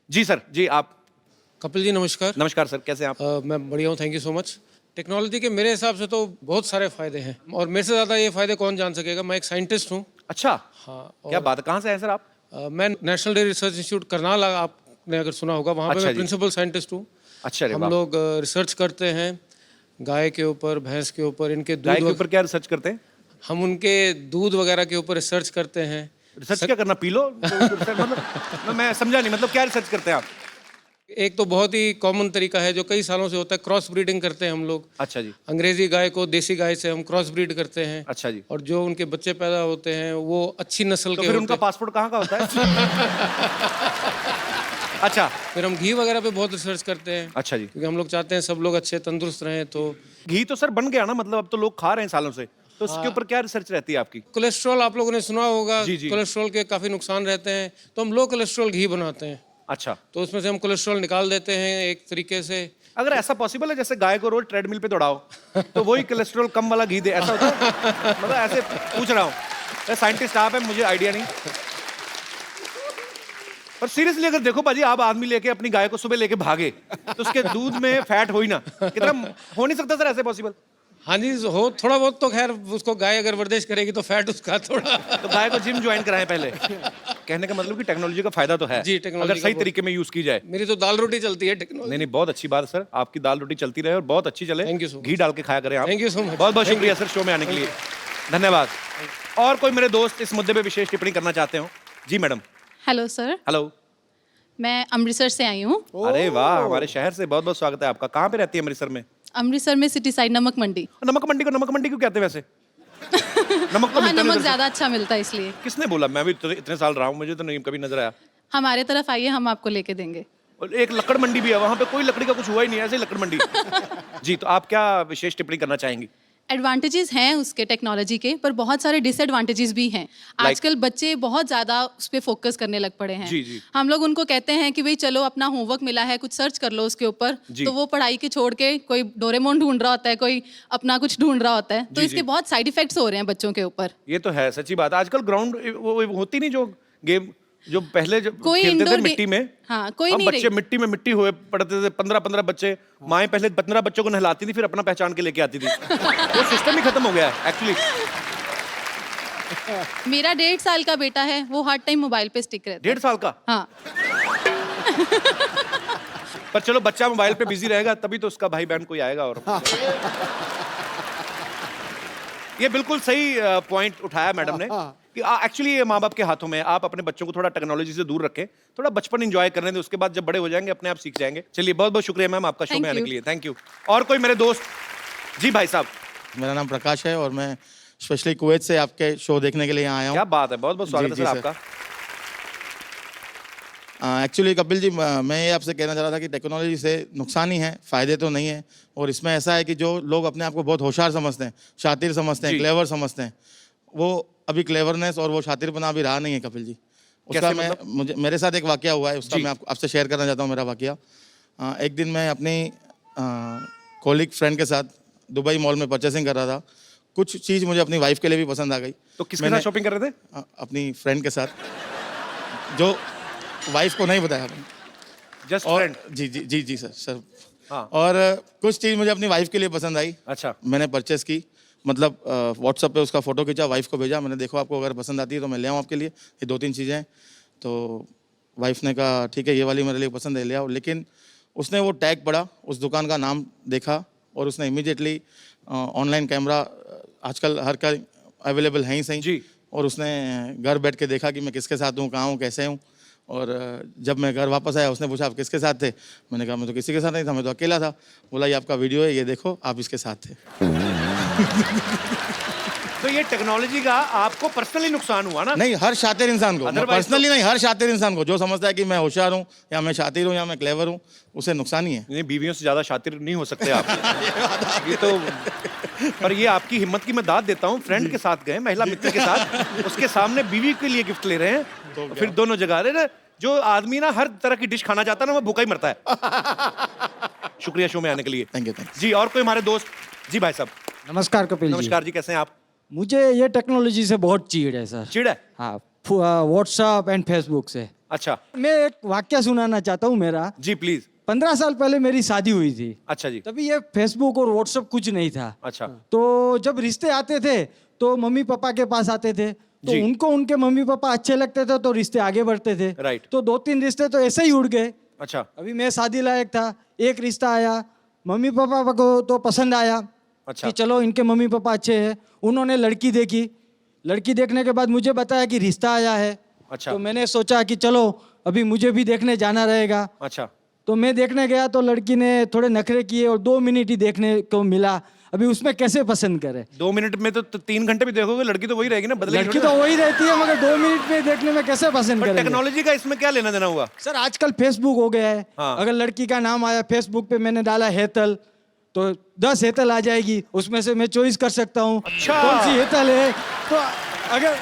जी sir, जी आप। कपिल जी नमस्कार। नमस्कार सर, कैसे हैं आप? मैं बढ़िया हूँ, thank you so much. Technology के मेरे हिसाब से तो बहुत सारे फ़ायदे हैं और मेरे से ज़्यादा ये फ़ायदे कौन जान सकेगा। मैं एक साइंटिस्ट हूँ। अच्छा, हाँ, क्या बात है, कहाँ से हैं सर आप? मैं national dairy research institute Karnal, आपने अगर सुना होगा, वहाँ पे अच्छा मैं जी। प्रिंसिपल साइंटिस्ट हूँ। अच्छा, अरे हम वाह। लोग रिसर्च करते हैं गाय के ऊपर, भैंस के ऊपर, इनके गाय दूध के ऊपर क्या रिसर्च करते हैं? हम उनके दूध वगैरह के ऊपर रिसर्च करते हैं। रिसर्च क्या करना, पी लो? रिसर्च मतलब मैं समझा नहीं, मतलब क्या रिसर्च करते हैं आप? एक तो बहुत ही कॉमन तरीका है जो कई सालों से होता है, क्रॉस ब्रीडिंग करते हैं हम लोग। अच्छा जी। अंग्रेजी गाय को देसी गाय से हम क्रॉस ब्रीड करते हैं अच्छा जी। और जो उनके बच्चे पैदा होते हैं वो अच्छी नस्ल तो के फिर होते उनका हैं। पासपोर्ट कहाँ का होता है? अच्छा। फिर हम घी वगैरह पे बहुत रिसर्च करते हैं अच्छा जी। क्योंकि हम लोग चाहते हैं सब लोग अच्छे तंदुरुस्त रहें। तो घी तो सर बन गया ना, मतलब अब तो लोग खा रहे हैं सालों से, तो उसके ऊपर क्या रिसर्च रहती है आपकी? कोलेस्ट्रॉल आप लोगों ने सुना होगा, जी जी। कोलेस्ट्रॉल के काफ़ी नुकसान रहते हैं, तो हम लो कोलेस्ट्रॉल घी बनाते हैं। अच्छा, तो उसमें से हम कोलेस्ट्रॉल निकाल देते हैं एक तरीके से। अगर ऐसा पॉसिबल है जैसे गाय को रोज ट्रेडमिल पे दौड़ाओ तो वही कोलेस्ट्रॉल कम वाला घी दे, ऐसा होता है? मतलब ऐसे पूछ रहा हूँ, साइंटिस्ट आप हैं, मुझे आइडिया नहीं। पर सीरियसली अगर देखो पाजी, आप आदमी लेके अपनी गाय को सुबह लेके भागे तो उसके दूध में फैट हो ही ना, कितना हो नहीं सकता सर ऐसे पॉसिबल? हाँ जी, हो थोड़ा बहुत तो खैर, उसको गाय अगर वर्जिश करेगी तो फैट उसका थोड़ा तो गाय को जिम ज्वाइन कराएं पहले। कहने का मतलब कि टेक्नोलॉजी का फायदा तो है जी, टेक्नोलॉजी अगर का सही बहुत- तरीके में यूज की जाए। मेरी तो दाल रोटी चलती है टेक्नोलॉजी। नहीं नहीं, बहुत अच्छी बात है सर, आपकी दाल रोटी चलती रहे और बहुत अच्छी चले। Thank you so much. घी डाल के खाया करें आप। Thank you so much. बहुत बहुत Thank शुक्रिया you. सर शो में आने के लिए, धन्यवाद। और कोई मेरे दोस्त इस मुद्दे पे विशेष टिप्पणी करना चाहते हो? जी मैडम। Hello sir, hello. मैं अमृतसर से आई हूँ। अरे वाह, हमारे शहर से बहुत बहुत स्वागत है आपका। कहाँ पे रहती है अमृतसर में? अमृतसर में सिटी साइड नमक मंडी। नमक मंडी को नमक मंडी क्यों कहते हैं वैसे? नमक तो वहाँ मिलता नहीं नमक उधर से। ज़्यादा अच्छा मिलता है इसलिए। किसने बोला? मैं भी इतने साल रहा हूँ, मुझे तो नहीं कभी नजर आया। हमारे तरफ आइए, हम आपको लेके देंगे। और एक लकड़ मंडी भी है, वहाँ पे कोई लकड़ी का कुछ हुआ ही नहीं है, ऐसे ही लकड़ मंडी। जी, तो आप क्या विशेष टिप्पणी करना चाहेंगी? एडवांटेजेस हैं उसके टेक्नोलॉजी के, पर बहुत सारे डिसएडवांटेजेस भी हैं। आजकल बच्चे बहुत ज़्यादा उस पर फोकस करने लग पड़े हैं। जी, जी। हम लोग उनको कहते हैं कि भाई चलो अपना होमवर्क मिला है, कुछ सर्च कर लो उसके ऊपर, जी। तो वो पढ़ाई के छोड़ के कोई डोरेमोन ढूंढ रहा होता है, कोई अपना कुछ ढूंढ रहा होता है। तो जी, इसके जी। बहुत साइड इफेक्ट्स हो रहे हैं बच्चों के ऊपर। ये तो है, सच्ची बात है। आजकल ग्राउंड वो होती नहीं जो गेम, जो पहले जब कोई खेलते थे इंडोर मिट्टी में। हाँ, कोई हम नहीं बच्चे रही। मिट्टी में मिट्टी हुए पड़ते थे, 15-15 बच्चे। माएँ पहले 15 बच्चों को नहलाती थी, फिर अपना पहचान के लेके आती थी। वो सिस्टम ही खत्म हो गया है एक्चुअली। मेरा 1.5 साल का बेटा है, वो हर टाइम मोबाइल पे स्टिक रहता है। 1.5 साल का? हाँ, पर चलो, बच्चा मोबाइल पे बिजी रहेगा तभी तो उसका भाई बहन कोई आएगा। और ये बिल्कुल सही पॉइंट उठाया मैडम ने कि एक्चुअली ये माँ बाप के हाथों में है। आप अपने बच्चों को थोड़ा टेक्नोलॉजी से दूर रखें, थोड़ा बचपन एंजॉय करने दें, उसके बाद जब बड़े हो जाएंगे अपने आप सीख जाएंगे। चलिए, बहुत बहुत शुक्रिया मैम आपका शो Thank में आने you. के लिए, थैंक यू। और कोई मेरे दोस्त? जी भाई साहब। मेरा नाम प्रकाश है और मैं स्पेशली कुवैत से आपके शो देखने के लिए यहाँ आया क्या हूँ। बात है, बहुत बहुत स्वागत है जी, सर जी, आपका। एक्चुअली कपिल जी, मैं ये आपसे कहना चाह रहा था कि टेक्नोलॉजी से नुकसान ही है, फ़ायदे तो नहीं है। और इसमें ऐसा है कि जो लोग अपने आप को बहुत होशियार समझते हैं, शातिर समझते हैं, जी। क्लेवर समझते हैं, वो अभी क्लेवरनेस और वो शातिरपना अभी रहा नहीं है कपिल जी। उसका कैसे मैं मतलब? मुझे मेरे साथ एक वाकया हुआ है, उसका जी। मैं आपसे शेयर करना चाहता हूँ मेरा वाकया। एक दिन मैं अपनी कॉलीग फ्रेंड के साथ दुबई मॉल में परचेसिंग कर रहा था। कुछ चीज़ मुझे अपनी वाइफ के लिए भी पसंद आ गई। तो किसके साथ शॉपिंग कर रहे थे? अपनी फ्रेंड के साथ, जो वाइफ को नहीं बताया मैंने। जस्ट और फ्रेंड? जी जी जी जी सर। हाँ। और कुछ चीज़ मुझे अपनी वाइफ के लिए पसंद आई। अच्छा। मैंने परचेस की, मतलब व्हाट्सएप पे उसका फ़ोटो खींचा, वाइफ को भेजा। मैंने देखो आपको अगर पसंद आती है तो मैं ले आऊँ आपके लिए, ये 2-3 चीज़ें हैं। तो वाइफ ने कहा ठीक है, ये वाली मेरे लिए पसंद है, ले आओ। लेकिन उसने वो टैग पढ़ा, उस दुकान का नाम देखा और उसने इमीडिएटली ऑनलाइन कैमरा आजकल हर का अवेलेबल है ही सही जी। और उसने घर बैठ के देखा कि मैं किसके साथ हूँ, कहाँ हूँ, कैसे हूँ। और जब मैं घर वापस आया, उसने पूछा आप किसके साथ थे? मैंने कहा मैं तो किसी के साथ नहीं था, मैं तो अकेला था। बोला ये आपका वीडियो है, ये देखो आप इसके साथ थे। तो ये टेक्नोलॉजी का आपको पर्सनली नुकसान हुआ ना? नहीं, हर शातिर इंसान को, Otherwise पर्सनली नहीं, हर शातिर इंसान को जो समझता है कि मैं होशियार हूँ या मैं शातिर हूँ या मैं क्लेवर हूँ, उसे नुकसान ही है। नहीं, बीवियों से ज्यादा शातिर नहीं हो सकते आप। ये तो, पर ये आपकी हिम्मत की मैं दाद देता हूँ। फ्रेंड के साथ गए, महिला मित्र के साथ, उसके सामने बीवी के लिए गिफ्ट ले रहे हैं, तो फिर दोनों जगह। अरे ना, जो आदमी ना हर तरह की डिश खाना चाहता है ना, वो भूखा ही मरता है। शुक्रिया शो में आने के लिए। Thank you. जी, और कोई हमारे दोस्त? जी भाई साहब। नमस्कार कपिल जी। नमस्कार जी, कैसे हैं आप? मुझे ये टेक्नोलॉजी से बहुत चिढ़ है सर। चिढ़ है? हाँ, व्हाट्सएप एंड फेसबुक से। अच्छा मैं एक वाक्य सुनाना चाहता हूँ मेरा। जी प्लीज। 15 साल पहले मेरी शादी हुई थी। अच्छा जी। तभी ये फेसबुक और व्हाट्सएप कुछ नहीं था। अच्छा तो जब रिश्ते आते थे तो मम्मी पापा के पास आते थे, तो जी। उनको उनके मम्मी पापा अच्छे लगते थे तो रिश्ते आगे बढ़ते थे। राइट। तो 2-3 रिश्ते तो ऐसे ही उड़ गए। अच्छा अभी मैं शादी लायक था, एक रिश्ता आया, मम्मी पापा को तो पसंद आया अच्छा कि चलो इनके मम्मी पापा अच्छे हैं। उन्होंने लड़की देखी, लड़की देखने के बाद मुझे बताया कि रिश्ता आया है। अच्छा तो मैंने सोचा कि चलो अभी मुझे भी देखने जाना रहेगा। अच्छा तो मैं देखने गया तो लड़की ने थोड़े नखरे किए और 2 मिनट ही देखने को मिला। अभी उसमें कैसे पसंद करे? 2 मिनट में तो 3 घंटे भी देखोगे लड़की तो वही रहेगी ना, बदलेगी लड़की थोड़ी तो ना। वही रहती है, मगर 2 मिनट में देखने में कैसे पसंद पर करेंगे? टेक्नोलॉजी का इसमें क्या लेना देना हुआ? सर आजकल फेसबुक हो गया है। हाँ। अगर लड़की का नाम आया फेसबुक पे, मैंने डाला हेतल, तो 10 हेतल आ जाएगी, उसमें से मैं चॉइस कर सकता हूँ अच्छा। कौन सी हेतल है। तो अगर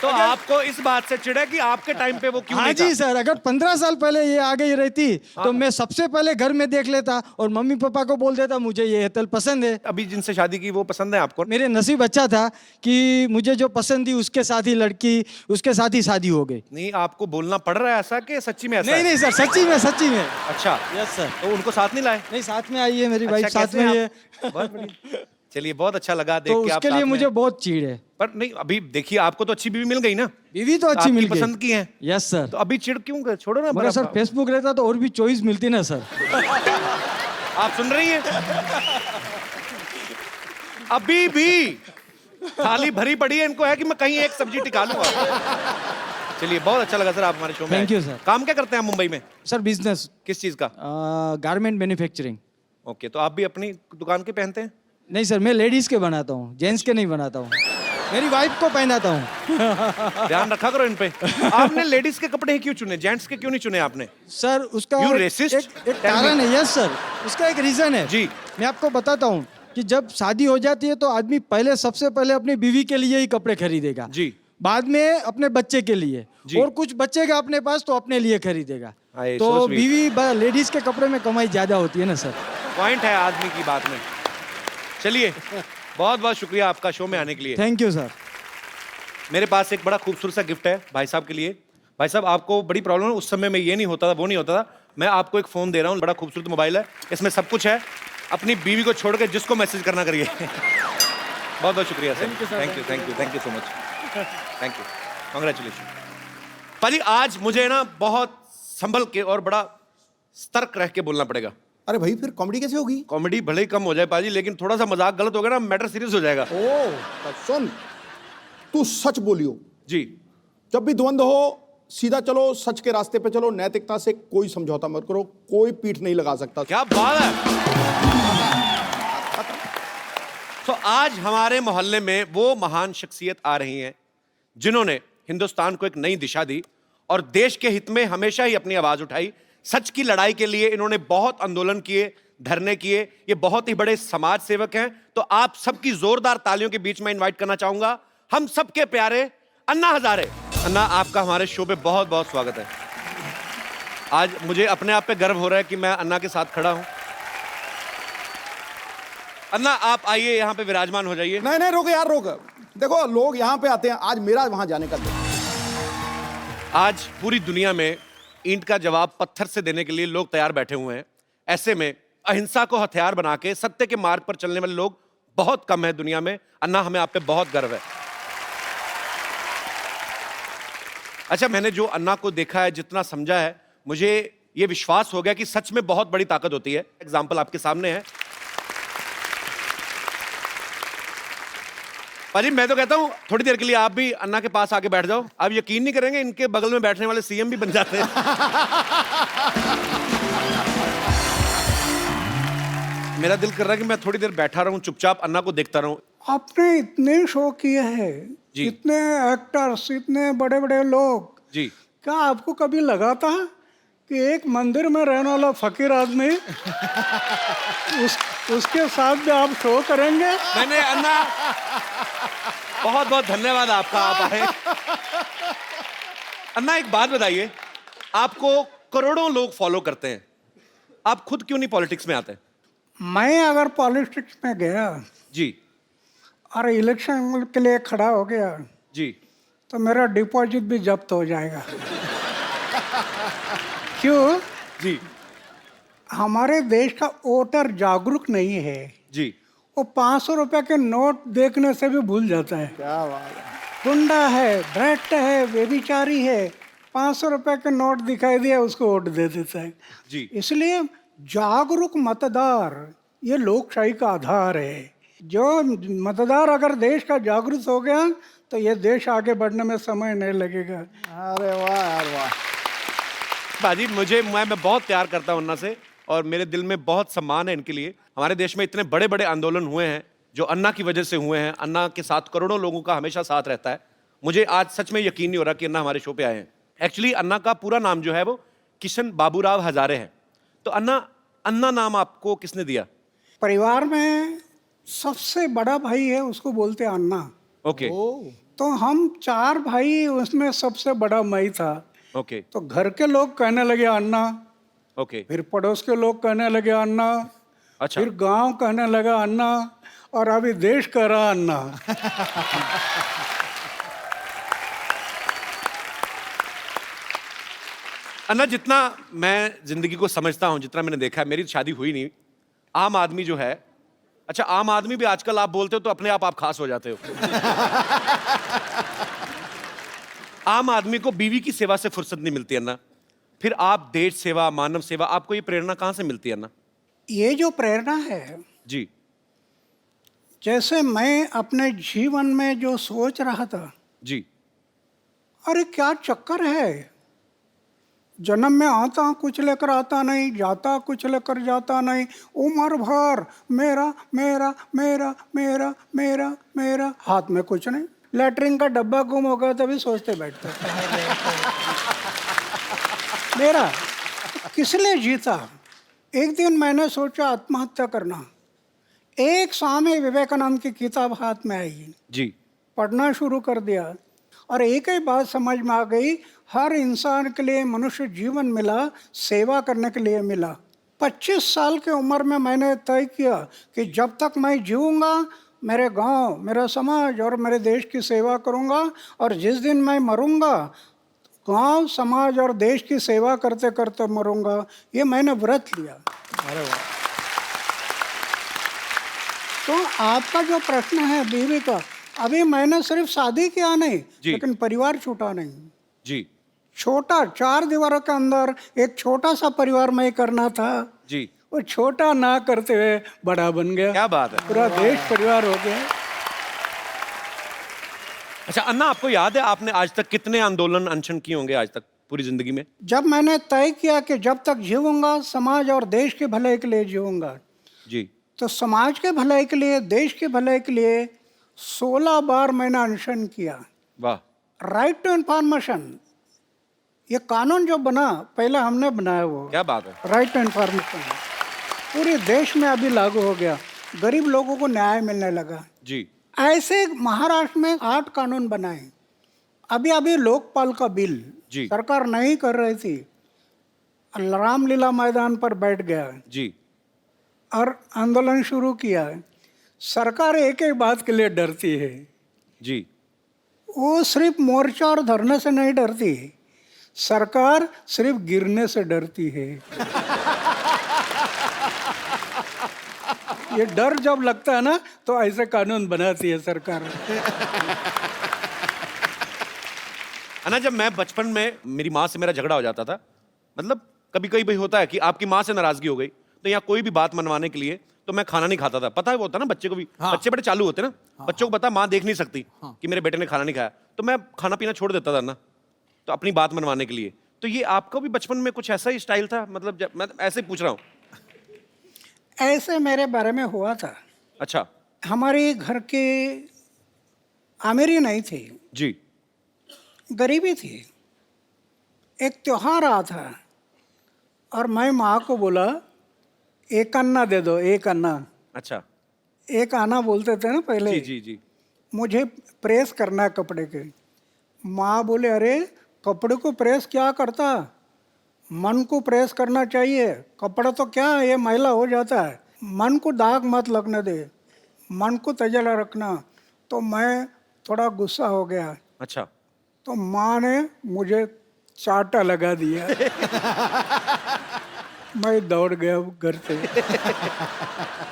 तो आपको इस बात से चिढ़ है कि आपके टाइम पे वो क्यों हाँ नहीं जी था? सर, अगर 15 साल पहले ये आ गई रहती तो मैं सबसे पहले घर में देख लेता और मम्मी पापा को बोल देता मुझे ये हेतल पसंद है। अभी जिनसे शादी की वो पसंद है आपको? मेरे नसीब अच्छा था कि मुझे जो पसंद थी उसके साथ ही लड़की, उसके साथ ही शादी हो गई। नहीं आपको बोलना पड़ रहा है ऐसा कि सच्ची में ऐसा नहीं है? नहीं सर, सच्ची में सच्ची में। अच्छा यस सर। तो उनको साथ नहीं लाए? नहीं साथ में आई है मेरी वाइफ, अच्छा, साथ कैसे में ही आप? है। बहुत बढ़िया। चलिए बहुत अच्छा लगा देख तो के आप उसके साथ लिए में। मुझे बहुत चीड़ है। पर नहीं अभी देखिए आपको तो अच्छी बीवी मिल गई ना, बीवी तो अच्छी आपकी मिल गई। पसंद की है। Yes sir. तो अभी चिढ़ क्यों कर? छोड़ो ना। मगर सर फेसबुक रहता तो और भी चॉइस मिलती ना सर। आप सुन रही हैं? अभी भी थाली भरी पड़ी है, इनको है कि मैं कहीं एक सब्जी टिका लूंगा। चलिए बहुत अच्छा लगा सर आप हमारे शो में Thank आए। you, sir. काम क्या करते हैं आप मुंबई में? सर बिजनेस, किस चीज का? Garment manufacturing. ओके तो आप भी अपनी दुकान के पहनते हैं? नहीं सर, मैं लेडीज के बनाता हूँ, जेंट्स के नहीं बनाता हूँ। मेरी वाइफ को पहनाता हूँ। ध्यान रखा करो इन पे। आपने लेडीज के कपड़े ही क्यों चुने, जेंट्स के क्यों नहीं चुने आपने? सर उसका You एक racist? एक कारण है। यस सर, उसका एक रीजन है। जी। मैं आपको बताता हूँ कि जब शादी हो जाती है तो आदमी पहले सबसे पहले अपनी बीवी के लिए ही कपड़े खरीदेगा। जी। बाद में अपने बच्चे के लिए, जी। और कुछ बचेगा अपने पास तो अपने लिए खरीदेगा। हाय, तो so sweet. बीवी लेडीज के कपड़े में कमाई ज्यादा होती है ना सर। पॉइंट है आदमी की बात में। चलिए बहुत बहुत शुक्रिया आपका शो में आने के लिए। Thank you sir. मेरे पास एक बड़ा खूबसूरत सा गिफ्ट है भाई साहब के लिए। भाई साहब आपको बड़ी प्रॉब्लम है, उस समय में ये नहीं होता था, वो नहीं होता था। मैं आपको एक फोन दे रहा हूँ, बड़ा खूबसूरत मोबाइल है, इसमें सब कुछ है। अपनी बीवी को छोड़ के जिसको मैसेज करना करिए। बहुत बहुत शुक्रिया sir. Thank you so much. Thank you, congratulation. पाजी आज मुझे ना बहुत संभल के और बड़ा सतर्क रह के बोलना पड़ेगा। अरे भाई फिर कॉमेडी कैसे होगी? कॉमेडी भले ही कम हो जाए पाजी, लेकिन थोड़ा सा मजाक गलत हो गया ना मैटर सीरियस हो जाएगा। ओ तो सुन, तू सच बोलियो। जी। जब भी द्वंद्व हो सीधा चलो, सच के रास्ते पे चलो, नैतिकता से कोई समझौता मत करो, कोई पीठ नहीं लगा सकता। क्या बात है। तो आज हमारे मोहल्ले में वो महान शख्सियत आ रही हैं जिन्होंने हिंदुस्तान को एक नई दिशा दी और देश के हित में हमेशा ही अपनी आवाज उठाई। सच की लड़ाई के लिए इन्होंने बहुत आंदोलन किए, धरने किए। ये बहुत ही बड़े समाज सेवक हैं। तो आप सबकी जोरदार तालियों के बीच में इनवाइट करना चाहूंगा हम सबके प्यारे अन्ना हजारे। अन्ना आपका हमारे शो पे बहुत बहुत स्वागत है। आज मुझे अपने आप पे गर्व हो रहा है कि मैं अन्ना के साथ खड़ा हूं। अन्ना आप आइए, यहाँ पे विराजमान हो जाइए। नहीं नहीं रोक यार, रोक। देखो लोग यहाँ पे आते हैं, आज मेरा वहां जाने का दिन। आज पूरी दुनिया में ईंट का जवाब पत्थर से देने के लिए लोग तैयार बैठे हुए हैं। ऐसे में अहिंसा को हथियार बना के सत्य के मार्ग पर चलने वाले लोग बहुत कम है दुनिया में। अन्ना हमें आप पे बहुत गर्व है। अच्छा, मैंने जो अन्ना को देखा है, जितना समझा है, मुझे ये विश्वास हो गया कि सच में बहुत बड़ी ताकत होती है। एग्जाम्पल आपके सामने है। पाजी मैं तो कहता हूं थोड़ी देर के लिए आप भी अन्ना के पास आके बैठ जाओ। आप यकीन नहीं करेंगे, इनके बगल में बैठने वाले सीएम भी बन जाते हैं। मेरा दिल कर रहा है कि मैं थोड़ी देर बैठा रहूं, चुपचाप अन्ना को देखता रहूं। आपने इतने शो किए हैं, जी। इतने एक्टर्स, इतने बड़े बड़े लोग, जी। क्या आपको कभी लगा था कि एक मंदिर में रहने वाला फकीर आदमी उसके साथ भी आप शो करेंगे? मैंने अन्ना बहुत बहुत धन्यवाद आपका, आप आए। अन्ना एक बात बताइए, आपको करोड़ों लोग फॉलो करते हैं, आप खुद क्यों नहीं पॉलिटिक्स में आते? मैं अगर पॉलिटिक्स में गया जी। और इलेक्शन के लिए खड़ा हो गया जी। तो मेरा डिपॉजिट भी जब्त हो जाएगा। क्यों? जी हमारे देश का वोटर जागरूक नहीं है। जी वो 500 रुपए के नोट देखने से भी भूल जाता है। क्या बात है। गुंडा है, भ्रष्ट है, व्यभिचारी है, 500 रुपए के नोट दिखाई दिया उसको वोट दे देता है। जी इसलिए जागरूक मतदार ये लोकशाही का आधार है। जो मतदार अगर देश का जागरूक हो गया तो ये देश आगे बढ़ने में समय नहीं लगेगा। अरे वाह यार वाह। बाजी मैं बहुत प्यार करता हूं अन्ना से और मेरे दिल में बहुत सम्मान है इनके लिए। हमारे देश में इतने बड़े बड़े आंदोलन हुए हैं जो अन्ना की वजह से हुए हैं। अन्ना के साथ करोड़ों लोगों का हमेशा साथ रहता है। मुझे आज सच में यकीन नहीं हो रहा कि अन्ना हमारे शो पे आए हैं। एक्चुअली अन्ना का पूरा नाम जो है वो किशन बाबूराव हजारे है। तो अन्ना नाम आपको किसने दिया? परिवार में सबसे बड़ा भाई है, उसको बोलते हैं अन्ना। ओके तो हम 4 भाई, उसमें सबसे बड़ा मैं था। ओके तो घर के लोग कहने लगे अन्ना, ओके फिर पड़ोस के लोग कहने लगे अन्ना, अच्छा फिर गांव कहने लगा अन्ना, और अभी देश कह रहा अन्ना। अन्ना, जितना मैं जिंदगी को समझता हूं, जितना मैंने देखा है, मेरी शादी हुई नहीं, आम आदमी जो है, अच्छा आम आदमी भी आजकल आप बोलते हो तो अपने आप खास हो जाते हो। आम आदमी को बीवी की सेवा से फुर्सत नहीं मिलती अन्ना, फिर आप देश सेवा, मानव सेवा, आपको ये प्रेरणा कहां से मिलती है अन्ना? ये जो प्रेरणा है, जी जैसे मैं अपने जीवन में जो सोच रहा था, जी अरे क्या चक्कर है, जन्म में आता कुछ लेकर आता नहीं, जाता कुछ लेकर जाता नहीं, उम्र भर मेरा मेरा मेरा मेरा मेरा मेरा, हाथ में कुछ नहीं, लैटरिन का डब्बा गुम हो गया तभी सोचते बैठते मेरा किस लिए जीता। एक दिन मैंने सोचा आत्महत्या करना। एक स्वामी विवेकानंद की किताब हाथ में आई, जी पढ़ना शुरू कर दिया और एक ही बात समझ में आ गई, हर इंसान के लिए मनुष्य जीवन मिला सेवा करने के लिए मिला। 25 साल की उम्र में मैंने तय किया कि जब तक मैं जीऊँगा मेरे गांव, मेरा समाज और मेरे देश की सेवा करूँगा, और जिस दिन मैं मरूँगा गांव, समाज और देश की सेवा करते करते मरूँगा। ये मैंने व्रत लिया। अरे वाह। तो आपका जो प्रश्न है बीवी का, अभी मैंने सिर्फ शादी किया नहीं, लेकिन परिवार छूटा नहीं। जी छोटा 4 दीवारों के अंदर एक छोटा सा परिवार में करना था, जी वो छोटा ना करते हुए बड़ा बन गया। क्या बात है। पूरा देश परिवार हो गया। अच्छा अन्ना, आपको याद है आपने आज तक कितने आंदोलन अनशन किए होंगे आज तक पूरी जिंदगी में? जब मैंने तय किया कि जब तक जीऊंगा समाज और देश के भलाई के लिए जीऊंगा, जी तो समाज के भलाई के लिए, देश के भलाई के लिए 16 बार मैंने अनशन किया। वाह। राइट टू इन्फॉर्मेशन, ये कानून जो बना पहले हमने बनाया, वो क्या बात है। राइट टू इन्फॉर्मेशन पूरे देश में अभी लागू हो गया। गरीब लोगों को न्याय मिलने लगा। जी ऐसे महाराष्ट्र में 8 कानून बनाए। अभी अभी लोकपाल का बिल जी। सरकार नहीं कर रही थी, रामलीला मैदान पर बैठ गया जी और आंदोलन शुरू किया। सरकार एक एक बात के लिए डरती है, जी वो सिर्फ मोर्चा और धरने से नहीं डरती, सरकार सिर्फ गिरने से डरती है। ये डर जब लगता है ना, तो ऐसे कानून बनाती है सरकार। अन्ना, जब मैं बचपन में मेरी माँ से मेरा झगड़ा हो जाता था, मतलब कभी कभी भाई होता है कि आपकी माँ से नाराजगी हो गई, तो यहाँ कोई भी बात मनवाने के लिए तो मैं खाना नहीं खाता था। पता है वो होता ना बच्चे को भी, बच्चे बड़े चालू होते ना, बच्चों को पता माँ देख नहीं सकती कि मेरे बेटे ने खाना नहीं खाया, तो मैं खाना पीना छोड़ देता था ना, तो अपनी बात मनवाने के लिए। तो ये आपका भी बचपन में कुछ ऐसा ही स्टाइल था? मतलब मैं ऐसे ही पूछ रहा हूँ। ऐसे मेरे बारे में हुआ था। अच्छा। हमारे घर के अमीरी नहीं थी, जी गरीबी थी। एक त्योहार आ था और मैं माँ को बोला एक अन्ना दे दो, एक अन्ना। अच्छा। एक आना बोलते थे ना पहले। जी जी जी। मुझे प्रेस करना है कपड़े के। माँ बोले अरे कपड़े को प्रेस क्या करता, मन को प्रेस करना चाहिए, कपड़ा तो क्या है ये मैला हो जाता है, मन को दाग मत लगने दे, मन को तजला रखना। तो मैं थोड़ा गुस्सा हो गया। अच्छा। तो माँ ने मुझे चाटा लगा दिया। मैं दौड़ गया घर से।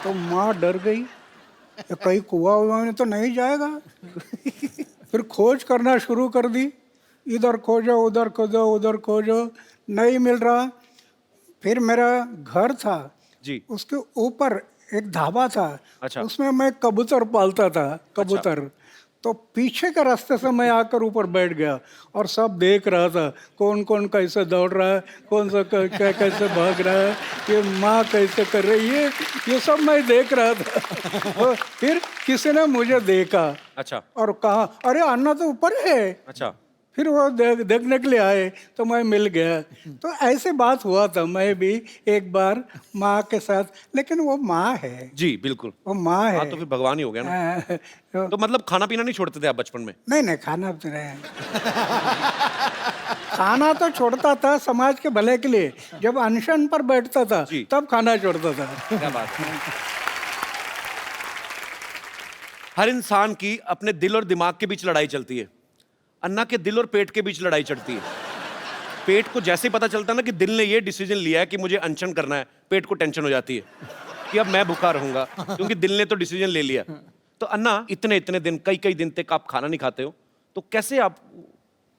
तो माँ डर गई, ये कहीं कुआं हुआ में तो नहीं जाएगा। फिर खोज करना शुरू कर दी, इधर खोजो उधर खोजो उधर खोजो, नहीं मिल रहा। फिर मेरा घर था जी। उसके ऊपर एक ढाबा था, अच्छा। उसमें मैं कबूतर पालता था, कबूतर। तो पीछे के रास्ते से मैं आकर ऊपर बैठ गया और सब देख रहा था, कौन कौन कैसे दौड़ रहा है, कौन सा कैसे भाग रहा है, ये माँ कैसे कर रही है, ये सब मैं देख रहा था। और फिर किसी ने मुझे देखा अच्छा और कहा, अरे अन्ना तो ऊपर है। अच्छा। फिर वो देखने के लिए आए तो मैं मिल गया। तो ऐसे बात हुआ था मैं भी एक बार माँ के साथ, लेकिन वो माँ है, जी बिल्कुल। वो माँ है। हाँ तो फिर भगवान ही हो गया ना। तो तो मतलब खाना पीना नहीं छोड़ते थे आप बचपन में? नहीं नहीं, खाना तो नहीं। खाना तो छोड़ता था समाज के भले के लिए, जब अनशन पर बैठता था जी। तब खाना छोड़ता था। क्या बात है। हर इंसान की अपने दिल और दिमाग के बीच लड़ाई चलती है। अन्ना के दिल और पेट के बीच लड़ाई चलती है। पेट को जैसे ही पता चलता है ना कि दिल ने ये डिसीजन लिया है कि मुझे अनशन करना है, पेट को टेंशन हो जाती है कि अब मैं भूखा रहूंगा, क्योंकि दिल ने तो डिसीजन ले लिया। तो अन्ना, इतने इतने दिन, कई कई दिन तक आप खाना नहीं खाते हो, तो कैसे आप,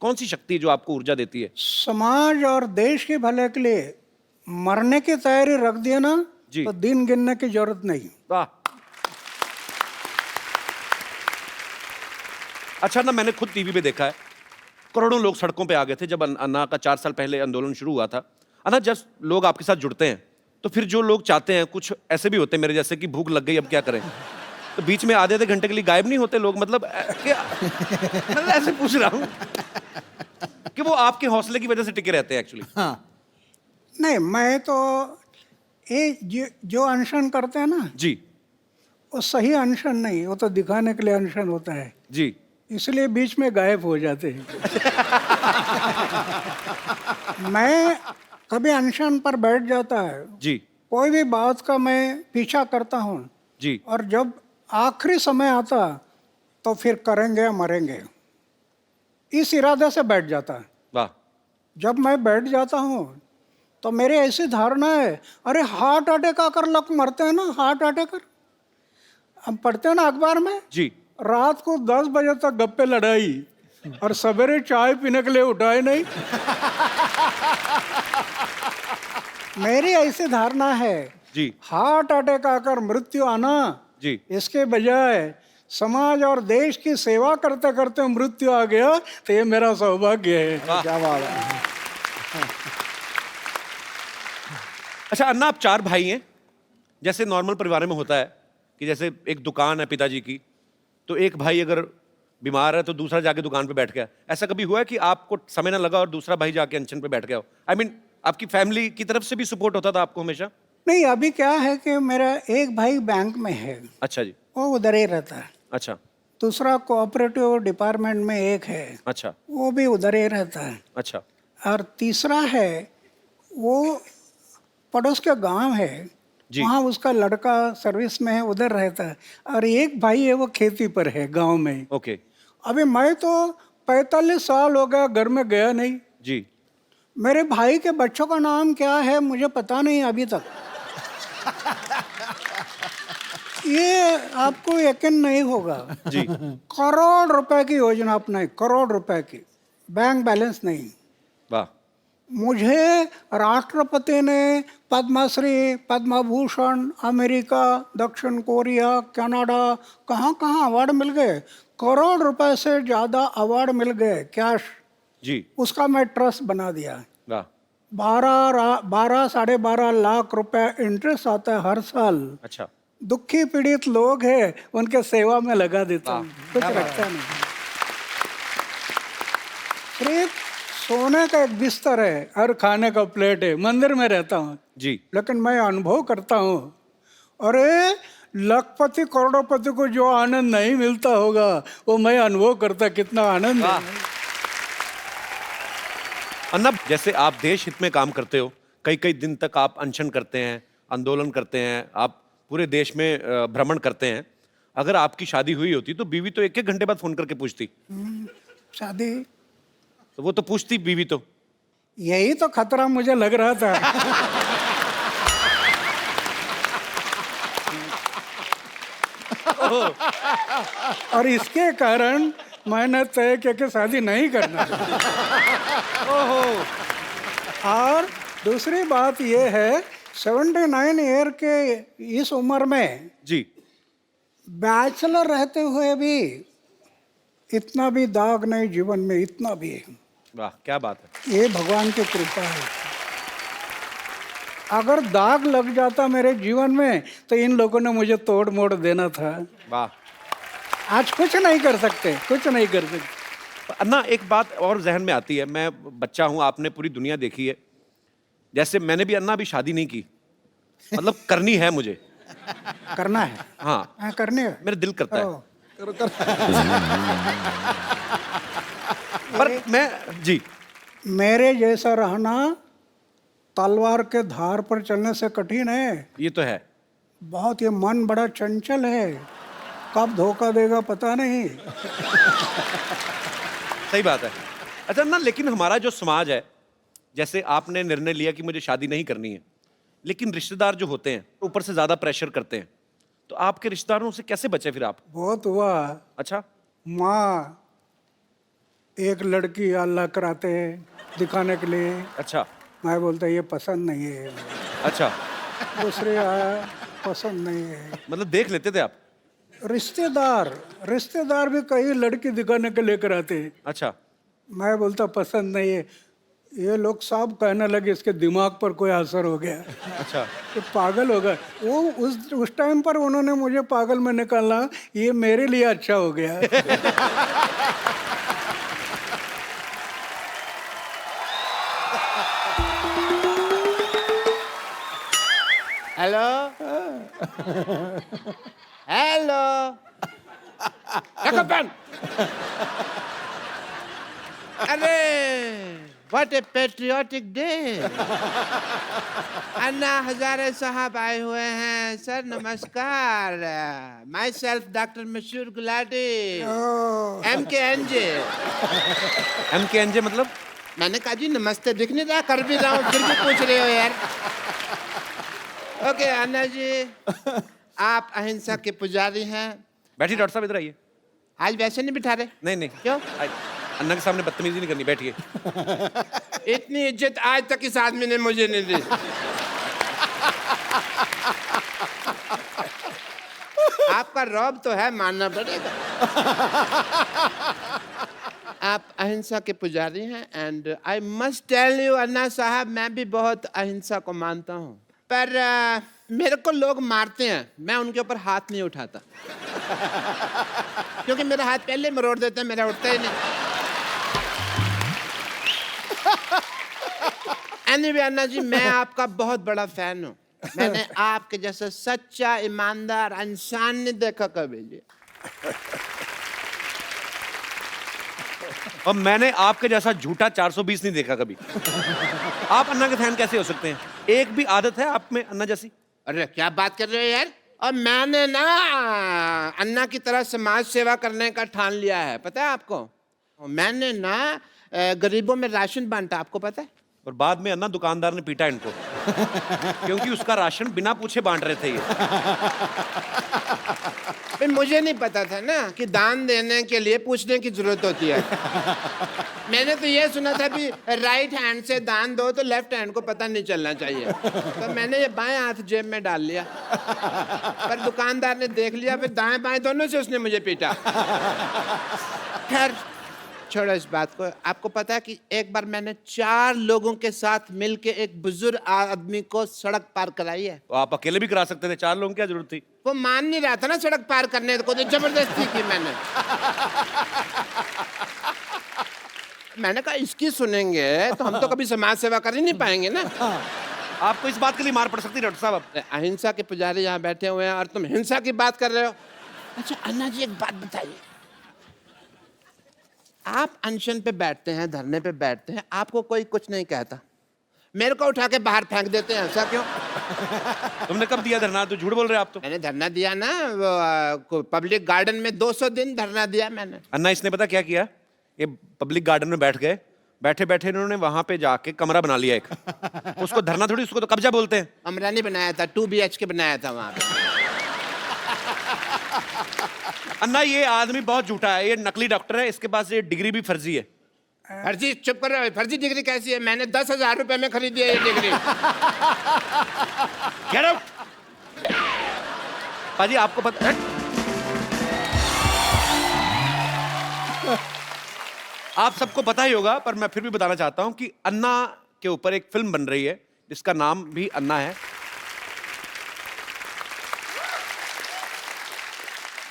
कौन सी शक्ति है जो आपको ऊर्जा देती है? समाज और देश के भले के लिए मरने की तैयारी रख दिया ना, जी। तो दिन गिनने की जरूरत नहीं। वाह। अच्छा ना, मैंने खुद टीवी पे देखा है, करोड़ों लोग सड़कों पे आ गए थे जब अन्ना का 4 साल पहले आंदोलन शुरू हुआ था। अन्ना, जब लोग आपके साथ जुड़ते हैं तो फिर जो लोग चाहते हैं, कुछ ऐसे भी होते हैं मेरे जैसे कि भूख लग गई अब क्या करें, तो बीच में आधे घंटे के लिए गायब नहीं होते लोग, मतलब क्या, मतलब ऐसे पूछ रहा हूँ कि वो आपके हौसले की वजह से टिके रहते हैं एक्चुअली। हाँ। नहीं, मैं तो ये जो अनशन करते हैं ना, जी वो सही अनशन नहीं, वो तो दिखाने के लिए अनशन होता है, जी। इसलिए बीच में गायब हो जाते हैं। मैं कभी अनशन पर बैठ जाता है, जी कोई भी बात का मैं पीछा करता हूँ, जी। और जब आखिरी समय आता तो फिर करेंगे या मरेंगे, इस इरादे से बैठ जाता है। वाह। जब मैं बैठ जाता हूँ तो मेरी ऐसी धारणा है, अरे हार्ट अटैक आकर लोग मरते हैं ना, हार्ट अटैक, हम पढ़ते हैं ना अखबार में, जी रात को 10 बजे तक गप्पे लड़ाई और सवेरे चाय पीने के लिए उठाए नहीं। मेरी ऐसी धारणा है, जी हार्ट अटैक आकर मृत्यु आना, जी। इसके बजाय समाज और देश की सेवा करते करते मृत्यु आ गया तो ये मेरा सौभाग्य है। क्या बात है। अच्छा अन्ना, आप 4 भाई हैं, जैसे नॉर्मल परिवार में होता है कि जैसे एक दुकान है पिताजी की, तो एक भाई अगर बीमार है तो दूसरा जाके दुकान पे बैठ गया। ऐसा कभी हुआ है कि आपको समय ना लगा और दूसरा भाई जाके अनशन पे बैठ गया हो? आई मीन आपकी फैमिली की तरफ से भी सपोर्ट होता था आपको हमेशा? नहीं, अभी क्या है कि मेरा एक भाई बैंक में है, अच्छा जी। वो उधर ही रहता है। अच्छा दूसरा कोऑपरेटिव डिपार्टमेंट में एक है, अच्छा वो भी उधर ही रहता है। अच्छा। और तीसरा है, वो पड़ोस के गांव है, जी। वहाँ उसका लड़का सर्विस में है, उधर रहता है। और एक भाई है, वो खेती पर है गांव में। ओके। अभी मैं तो 45 साल हो गया घर में गया नहीं। जी मेरे भाई के बच्चों का नाम क्या है मुझे पता नहीं अभी तक। ये आपको यकीन नहीं होगा, जी। करोड़ रुपए की योजना अपनाई, करोड़ रुपए की, बैंक बैलेंस नहीं। वाह। मुझे राष्ट्रपति ने पद्मश्री, पद्म भूषण, अमेरिका, दक्षिण कोरिया, कनाडा, कहाँ कहाँ अवार्ड मिल गए, करोड़ रुपए से ज़्यादा अवार्ड मिल गए कैश। जी। उसका मैं ट्रस्ट बना दिया। वाह। 12 साढ़े 12 लाख रुपए इंटरेस्ट आता है हर साल। अच्छा। दुखी पीड़ित लोग हैं, उनके सेवा में लगा देता हूँ, कुछ रखता नहीं। सिर्फ सोने का एक बिस्तर है और खाने का प्लेट है, मंदिर में रहता हूँ जी। लेकिन मैं अनुभव करता हूँ, अरे लखपति करोड़पति को जो आनंद नहीं मिलता होगा वो मैं अनुभव करता, कितना आनंद है। अन्ना, जैसे आप देश हित में काम करते हो, कई कई दिन तक आप अनशन करते हैं, आंदोलन करते हैं, आप पूरे देश में भ्रमण करते हैं। अगर आपकी शादी हुई होती तो बीवी तो 1-1 घंटे बाद फोन करके पूछती। शादी तो वो तो पूछती बीवी तो यही तो खतरा मुझे लग रहा था। और इसके कारण मैंने तय किया कि शादी नहीं करना। और दूसरी बात यह है 79 ईयर के इस उम्र में जी बैचलर रहते हुए भी इतना भी दाग नहीं जीवन में, इतना भी। वाह क्या बात है। ये भगवान की कृपा है। अगर दाग लग जाता मेरे जीवन में तो इन लोगों ने मुझे तोड़ मोड़ देना था। वाह। आज कुछ नहीं कर सकते, कुछ नहीं कर सकते। अन्ना एक बात और जहन में आती है, मैं बच्चा हूं, आपने पूरी दुनिया देखी है, जैसे मैंने भी अन्ना अभी शादी नहीं की, मतलब करनी है मुझे। करना है? हाँ करनी है। मेरा दिल करता है। ओ, पर मैं जी मेरे जैसा रहना तलवार के धार पर चलने से कठिन है। ये तो है। बहुत, ये मन बड़ा चंचल है, कब धोखा देगा पता नहीं। सही बात है। अच्छा ना, लेकिन हमारा जो समाज है, जैसे आपने निर्णय लिया कि मुझे शादी नहीं करनी है, लेकिन रिश्तेदार जो होते हैं ऊपर से ज्यादा प्रेशर करते हैं, तो आपके रिश्तेदारों से कैसे बचे फिर आप? बहुत हुआ। अच्छा। माँ एक लड़की अल्लाह कराते हैं दिखाने के लिए, अच्छा। मैं बोलता ये पसंद नहीं है। अच्छा, दूसरे आया, पसंद नहीं है। मतलब देख लेते थे आप? रिश्तेदार भी कई लड़की दिखाने के लेकर आते हैं। अच्छा। मैं बोलता पसंद नहीं है। ये लोग सब कहने लगे इसके दिमाग पर कोई असर हो गया, अच्छा। ये पागल हो गया। वो उस टाइम पर उन्होंने मुझे पागल में निकाला, ये मेरे लिए अच्छा हो गया। Hello hello pen. अरे what a patriotic day. Anna Hazare साहब आए हुए हैं। सर नमस्कार। माई सेल्फ डॉक्टर मशहूर गुलाटी, MKNJ। MKNJ मतलब? मैंने कहा जी नमस्ते दिख नहीं रहा, कर भी रहा हूँ फिर भी पूछ रहे हो यार। ओके अन्ना जी, आप अहिंसा के पुजारी हैं। बैठिए डॉक्टर साहब, इधर आइए। आज वैसे नहीं बिठा रहे? नहीं नहीं, क्यों? अन्ना के सामने बदतमीजी नहीं करनी, बैठिए। इतनी इज्जत आज तक इस आदमी ने मुझे नहीं दी। आपका रौब तो है, मानना पड़ेगा। आप अहिंसा के पुजारी हैं and I must tell you Anna Sahab, मैं भी बहुत अहिंसा को मानता हूँ, पर मेरे को लोग मारते हैं, मैं उनके ऊपर हाथ नहीं उठाता। क्योंकि मेरा हाथ पहले मरोड़ देते हैं, मेरा उठता ही नहीं। एनीवे अन्ना जी, मैं आपका बहुत बड़ा फैन हूँ। मैंने आपके जैसा सच्चा ईमानदार इंसान नहीं देखा कभी जी। और मैंने आपके जैसा झूठा 420 नहीं देखा कभी। आप अन्ना के फैन कैसे हो सकते हैं? एक भी आदत है आप में अन्ना जैसी? अरे क्या बात कर रहे हो यार। और मैंने ना अन्ना की तरह समाज सेवा करने का ठान लिया है, पता है आपको। मैंने ना गरीबों में राशन बांटा, आपको पता है। और बाद में अन्ना दुकानदार ने पीटा इनको क्योंकि उसका राशन बिना पूछे बांट रहे थे ये। भाई मुझे नहीं पता था ना कि दान देने के लिए पूछने की जरूरत होती है। मैंने तो ये सुना था भी राइट हैंड से दान दो तो लेफ्ट हैंड को पता नहीं चलना चाहिए, तो मैंने ये बाएं हाथ जेब में डाल लिया। पर दुकानदार ने देख लिया, फिर दाएं बाएं दोनों से उसने मुझे पीटा। खैर छोड़ो इस बात को। आपको पता है कि एक बार मैंने 4 लोगों के साथ मिलके एक बुजुर्ग आदमी को सड़क पार कराई है। तो आप अकेले भी करा सकते थे, 4 लोगों की क्या जरूरत थी? वो मान नहीं रहा था ना सड़क पार करने को, तो जबरदस्ती की मैंने। मैंने कहा इसकी सुनेंगे तो हम तो कभी समाज सेवा कर ही नहीं पाएंगे ना। आपको इस बात के लिए मार पड़ सकती है डॉक्टर साहब। अहिंसा के पुजारी यहाँ बैठे हुए हैं और तुम हिंसा की बात कर रहे हो। अच्छा अन्ना जी एक बात बताइए, आप अनशन पे बैठते हैं, धरने पे बैठते हैं, आपको कोई कुछ नहीं कहता, मेरे को उठा के बाहर फेंक देते हैं, ऐसा क्यों? तुमने कब दिया धरना? तो झूठ बोल रहे आप तो। मैंने धरना दिया ना, पब्लिक गार्डन में 200 दिन धरना दिया मैंने। अन्ना इसने पता क्या किया? ये पब्लिक गार्डन में बैठ गए, बैठे बैठे इन्होंने वहां पे जाके कमरा बना लिया एक। उसको धरना थोड़ी, उसको तो कब्जा बोलते हैं। कमरा नहीं बनाया था, 2 BHK बनाया था वहां पे। अन्ना ये आदमी बहुत झूठा है, ये नकली डॉक्टर है, इसके पास ये डिग्री भी फर्जी है। फर्जी? चुप कर रहे हो, फर्जी डिग्री कैसी है? मैंने 10,000 रुपए में खरीदी है ये डिग्री। Get out. पाजी आपको पता, आप सबको पता ही होगा पर मैं फिर भी बताना चाहता हूं कि अन्ना के ऊपर एक फिल्म बन रही है जिसका नाम भी अन्ना है।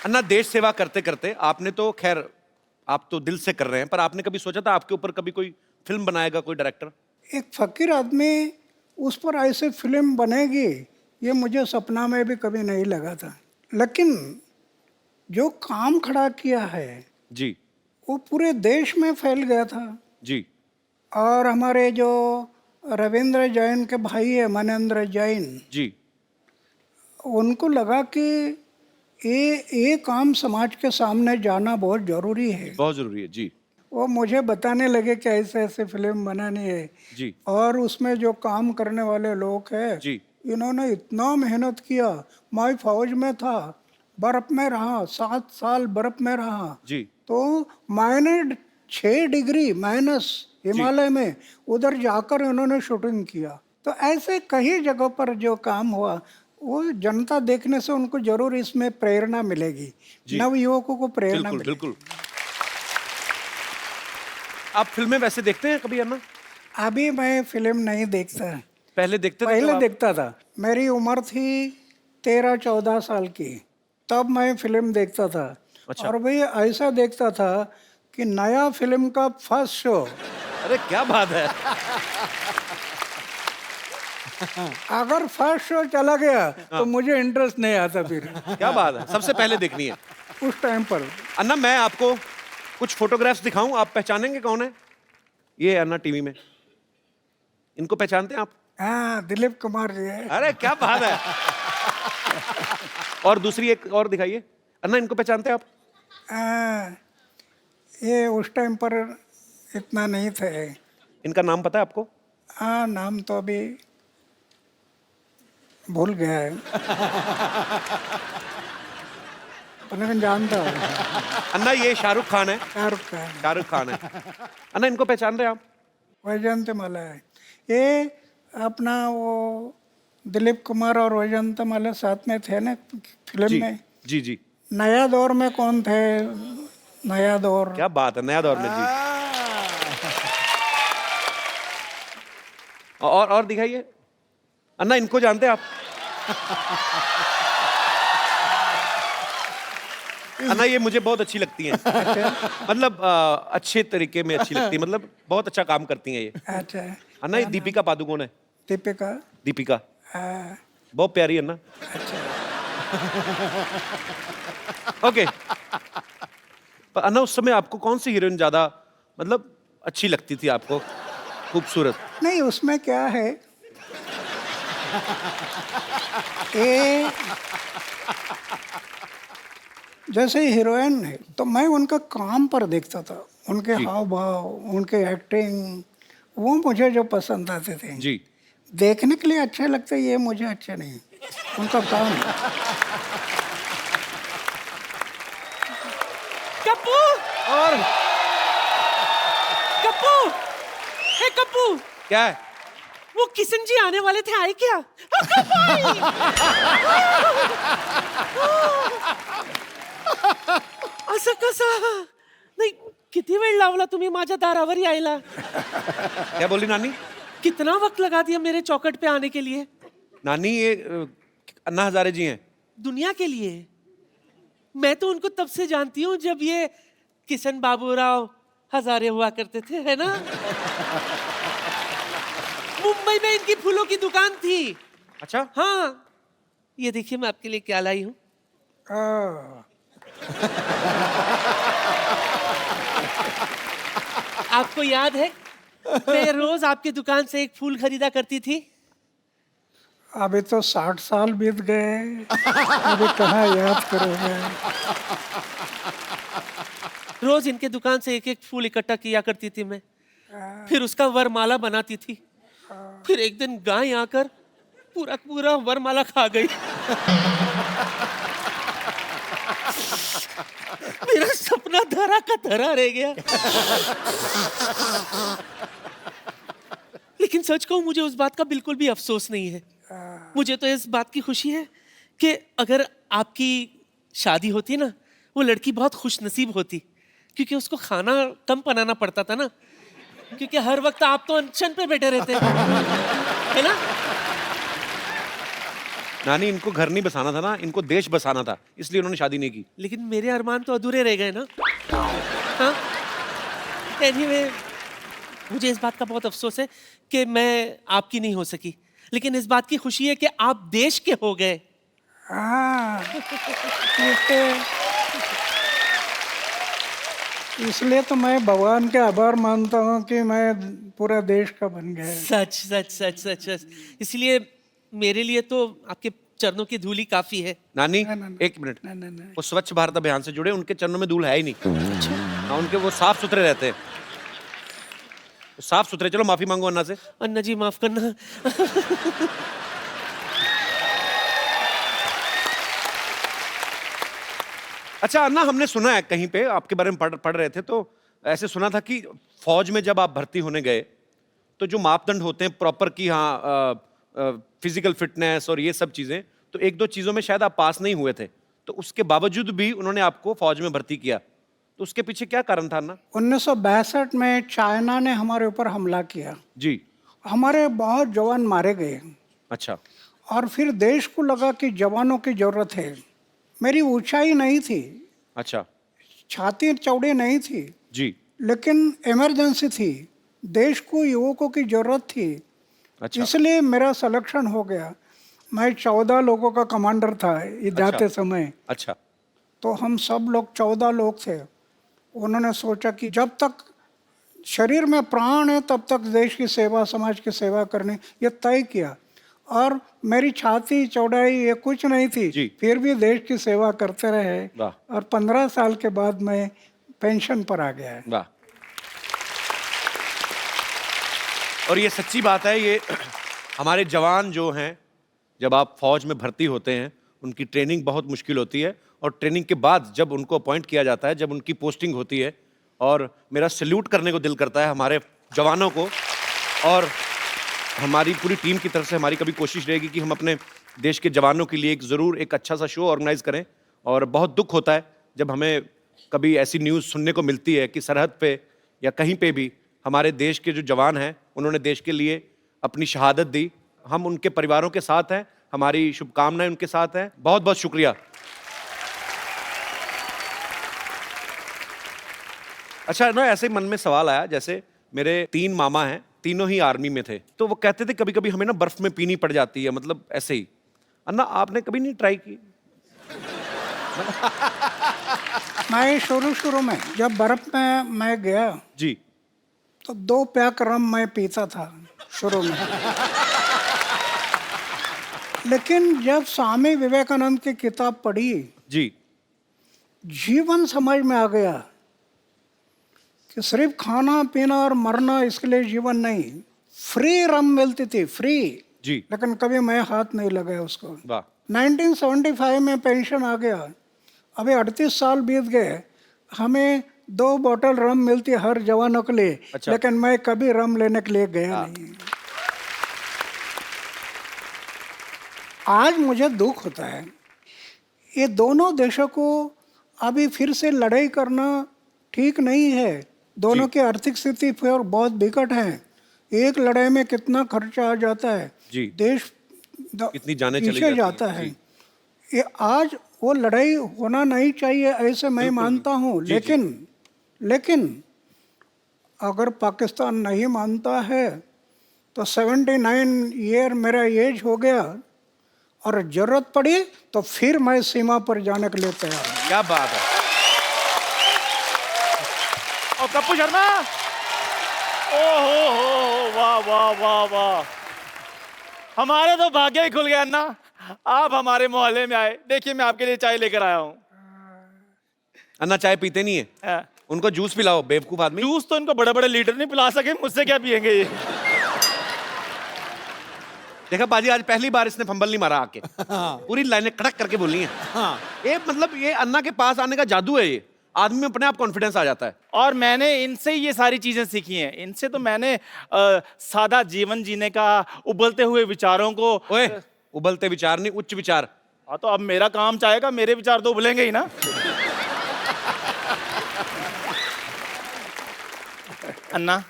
अन्ना, देश सेवा करते करते आपने तो खैर, आप तो दिल से कर रहे हैं, पर आपने कभी सोचा था आपके ऊपर कभी कोई फिल्म बनाएगा कोई डायरेक्टर? एक फकीर आदमी उस पर ऐसे फिल्म बनेगी ये मुझे सपना में भी कभी नहीं लगा था। लेकिन जो काम खड़ा किया है जी वो पूरे देश में फैल गया था। जी। और हमारे जो रविंद्र जैन के भाई है मनेंद्र जैन, जी उनको लगा कि ये काम समाज के सामने जाना बहुत ज़रूरी है। बहुत जरूरी है। जी वो मुझे बताने लगे कि ऐसे ऐसे फिल्म बनानी है। जी और उसमें जो काम करने वाले लोग हैं, जी। इन्होंने इतना मेहनत किया। मैं फौज में था, बर्फ में रहा, 7 साल बर्फ में रहा। जी। तो मैंने 6 डिग्री माइनस हिमालय में उधर जाकर इन्होंने शूटिंग किया। तो ऐसे कई जगह पर जो काम हुआ वो जनता देखने से उनको जरूर इसमें प्रेरणा मिलेगी, नव युवकों को प्रेरणा बिल्कुल मिलेगी। बिल्कुल। आप फिल्में वैसे देखते हैं कभी अन्ना? अभी मैं फिल्म नहीं देखता, पहले देखते थे? पहले जब आप- देखता था। मेरी उम्र थी 13-14 साल की, तब मैं फिल्म देखता था। अच्छा। और भाई ऐसा देखता था कि नया फिल्म का फर्स्ट शो, अरे क्या बात है। अगर फर्स्ट शो चला गया तो मुझे इंटरेस्ट नहीं आता फिर क्या बात है, सबसे पहले देखनी है। उस टाइम पर। अन्ना, मैं आपको कुछ फोटोग्राफ्स दिखाऊं, आप पहचानेंगे कौन है? ये है अन्ना टीवी में, इनको पहचानते हैं आप? हाँ, दिलीप कुमार जी है। अरे क्या बात है। और दूसरी एक और दिखाइए। अन्ना, इनको पहचानते हैं आप? ये उस टाइम पर इतना नहीं थे। इनका नाम पता है आपको? हाँ, नाम तो अभी भूल गया है, पर मैं जानता हूँ। अन्ना, ये शाहरुख खान है। शाहरुख खान, शाहरुख खान है। अन्ना, इनको पहचान रहे हैं आप? वैजयंतीमाला है। ये अपना वो दिलीप कुमार और वैजयंतीमाला साथ में थे ना फिल्म जी में। जी जी। नया दौर में कौन थे? नया दौर। क्या बात है, नया दौर में। जी। और दिखाइए। अन्ना, इनको जानते हैं आप? अन्ना, ये मुझे बहुत अच्छी लगती हैं। मतलब अच्छे तरीके में अच्छी लगती है, मतलब बहुत अच्छा काम करती हैं ये। अच्छा। अन्ना, ये दीपिका पादुकोण है। दीपिका। दीपिका हाँ, बहुत प्यारी है अन्ना। ओके। पर अन्ना, उस समय आपको कौन सी हीरोइन ज्यादा मतलब अच्छी लगती थी आपको, खूबसूरत? नहीं, उसमें क्या है, ये जैसे हीरोइन है तो मैं उनका काम पर देखता था, उनके हाव भाव, उनके एक्टिंग, वो मुझे जो पसंद आते थे। जी। देखने के लिए अच्छे लगते, ये मुझे अच्छे नहीं, उनका काम। कप्पू, और कप्पू, हे कप्पू, क्या है? वो किशन जी आने वाले थे, आए क्या? असं कसं? नाही, किती वेळ लावला तुम्ही माझ्या दारावर यायला? क्या बोली नानी? कितना वक्त लगा दिया मेरे चौखट पे आने के लिए? नानी, ये अन्ना हजारे जी हैं। दुनिया के लिए। मैं तो उनको तब से जानती हूँ जब ये किशन बाबूराव हजारे हुआ करते थे, है ना? मुंबई में इनकी फूलों की दुकान थी। अच्छा। हाँ, ये देखिए मैं आपके लिए क्या लाई हूँ। आपको याद है मैं रोज आपकी दुकान से एक फूल खरीदा करती थी? अभी तो 60 साल बीत गए, अभी कहाँ याद करोगे? रोज इनके दुकान से एक एक फूल इकट्ठा किया करती थी मैं। फिर उसका वरमाला बनाती थी। फिर एक दिन गाय आकर पूरा पूरा वरमाला खा गई। मेरा सपना धरा का धरा रह गया। लेकिन सच कहूं, मुझे उस बात का बिल्कुल भी अफसोस नहीं है। मुझे तो इस बात की खुशी है कि अगर आपकी शादी होती ना, वो लड़की बहुत खुश नसीब होती, क्योंकि उसको खाना कम बनाना पड़ता था ना, क्योंकि हर वक्त आप तो अनशन पे बैठे रहते है ना। नानी, इनको घर नहीं बसाना था ना, इनको देश बसाना था, इसलिए उन्होंने शादी नहीं की। लेकिन मेरे अरमान तो अधूरे रह गए ना। हाँ? Anyway, मुझे इस बात का बहुत अफसोस है कि मैं आपकी नहीं हो सकी, लेकिन इस बात की खुशी है कि आप देश के हो गए। हाँ, इसलिए तो मैं भगवान के आभार मानता हूँ कि मैं पूरा देश का बन गया। सच सच सच सच सच। इसलिए मेरे लिए तो आपके चरणों की धूली काफी है। नानी, ना। एक मिनट, वो स्वच्छ भारत अभियान से जुड़े, उनके चरणों में धूल है ही नहीं। हाँ, उनके वो साफ सुथरे रहते हैं, साफ सुथरे। चलो माफी मांगो अन्ना से। अन्ना जी माफ करना। अच्छा अन्ना, हमने सुना है कहीं पे आपके बारे में पढ़ रहे थे, तो ऐसे सुना था कि फौज में जब आप भर्ती होने गए तो जो मापदंड होते हैं प्रॉपर की, हाँ, फिजिकल फिटनेस और ये सब चीजें, तो एक दो चीजों में शायद आप पास नहीं हुए थे, तो उसके बावजूद भी उन्होंने आपको फौज में भर्ती किया, तो उसके पीछे क्या कारण था अन्ना? 1962 में चाइना ने हमारे ऊपर हमला किया जी। हमारे बहुत जवान मारे गए। अच्छा। और फिर देश को लगा कि जवानों की जरूरत है। मेरी ऊंचाई नहीं थी, अच्छा। छाती चौड़ी नहीं थी जी। लेकिन इमरजेंसी थी, देश को युवकों की जरूरत थी। अच्छा। इसलिए मेरा सिलेक्शन हो गया। मैं 14 लोगों का कमांडर था जाते समय। अच्छा। तो हम सब लोग 14 लोग थे। उन्होंने सोचा कि जब तक शरीर में प्राण है तब तक देश की सेवा, समाज की सेवा करनी, ये तय किया। और मेरी छाती चौड़ाई ये कुछ नहीं थी, फिर भी देश की सेवा करते रहे। और 15 साल के बाद मैं पेंशन पर आ गया। वाह। और ये सच्ची बात है, ये हमारे जवान जो हैं, जब आप फौज में भर्ती होते हैं, उनकी ट्रेनिंग बहुत मुश्किल होती है, और ट्रेनिंग के बाद जब उनको अपॉइंट किया जाता है, जब उनकी पोस्टिंग होती है, और मेरा सैल्यूट करने को दिल करता है हमारे जवानों को। और हमारी पूरी टीम की तरफ से हमारी कभी कोशिश रहेगी कि हम अपने देश के जवानों के लिए ज़रूर एक अच्छा सा शो ऑर्गेनाइज करें। और बहुत दुख होता है जब हमें कभी ऐसी न्यूज़ सुनने को मिलती है कि सरहद पे या कहीं पे भी हमारे देश के जो जवान हैं, उन्होंने देश के लिए अपनी शहादत दी। हम उनके परिवारों के साथ हैं, हमारी शुभकामनाएं उनके साथ हैं। बहुत बहुत शुक्रिया। अच्छा ना, ऐसे मन में सवाल आया, जैसे मेरे 3 मामा हैं, तीनों ही आर्मी में थे, तो वो कहते थे कभी कभी हमें ना बर्फ में पीनी पड़ जाती है, मतलब ऐसे ही। अन्ना, आपने कभी नहीं ट्राई की? मैं शुरू में जब बर्फ में मैं गया जी, तो 2 पैक रम मैं पीता था शुरू में। लेकिन जब स्वामी विवेकानंद की किताब पढ़ी जी, जीवन समझ में आ गया कि सिर्फ खाना पीना और मरना इसके लिए जीवन नहीं। फ्री रम मिलती थी, फ्री जी, लेकिन कभी मैं हाथ नहीं लगाया उसको। वाह। 1975 में पेंशन आ गया, अभी 38 साल बीत गए, हमें 2 बोतल रम मिलती हर जवानों के लिए। अच्छा। लेकिन मैं कभी रम लेने के लिए गया नहीं। आज मुझे दुख होता है, ये दोनों देशों को अभी फिर से लड़ाई करना ठीक नहीं है। दोनों की आर्थिक स्थिति फिर बहुत विकट है। एक लड़ाई में कितना खर्चा आ जाता है जी, देश कितनी जाने चली पीछे जाता है। ये आज वो लड़ाई होना नहीं चाहिए ऐसे मैं मानता हूँ। लेकिन अगर पाकिस्तान नहीं मानता है तो 79 ईयर मेरा एज हो गया, और जरूरत पड़ी तो फिर मैं सीमा पर जाने के लिए तैयार हूँ। क्या बात है। और कप्पू शर्मा, ओहो, वाह वाह वाह वाह, हमारे तो भाग्य ही खुल गया अन्ना, आप हमारे मोहल्ले में आए। देखिए मैं आपके लिए चाय लेकर आया हूँ। अन्ना चाय पीते नहीं है? उनको जूस पिलाओ, बेवकूफ आदमी। जूस तो इनको बड़े बड़े लीडर नहीं पिला सके, मुझसे क्या पियेंगे ये। देखा बाजी, आज पहली बार इसने फंबल नहीं मारा आके। पूरी लाइनें कड़क करके बोली हैं। हाँ। ये मतलब ये अन्ना के पास आने का जादू है, ये आदमी में अपने आप कॉन्फिडेंस आ जाता है। और मैंने इनसे ये सारी चीजें सीखी हैं। इनसे तो मैंने सादा जीवन जीने का, उबलते हुए विचारों को। ओए, उबलते विचार नहीं, उच्च विचार। हाँ, तो अब मेरा काम चाहेगा, मेरे विचार तो उबलेंगे ही ना। अन्ना,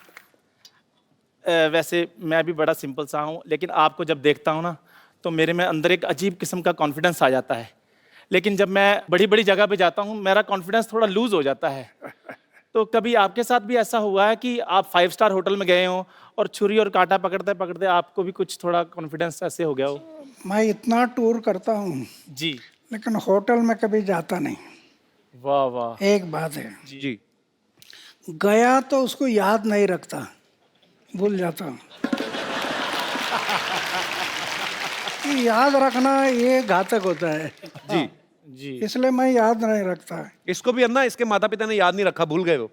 वैसे मैं भी बड़ा सिंपल सा हूँ, लेकिन आपको जब देखता हूँ ना तो मेरे में अंदर एक अजीब किस्म का कॉन्फिडेंस आ जाता है। लेकिन जब मैं बड़ी बड़ी जगह पे जाता हूँ मेरा कॉन्फिडेंस थोड़ा लूज हो जाता है। तो कभी आपके साथ भी ऐसा हुआ है कि आप 5 स्टार होटल में गए हो और छुरी और कांटा पकड़ते पकड़ते आपको भी कुछ थोड़ा कॉन्फिडेंस ऐसे हो गया हो? मैं इतना टूर करता हूँ जी। लेकिन होटल में कभी जाता नहीं। वाह वाह। एक बात है, जी। गया तो उसको याद नहीं रखता, भूल जाता। कि याद रखना ये घातक होता है। जी जी। इसलिए मैं याद नहीं रखता। इसको भी अन्ना, इसके माता पिता ने याद नहीं रखा, भूल गए वो।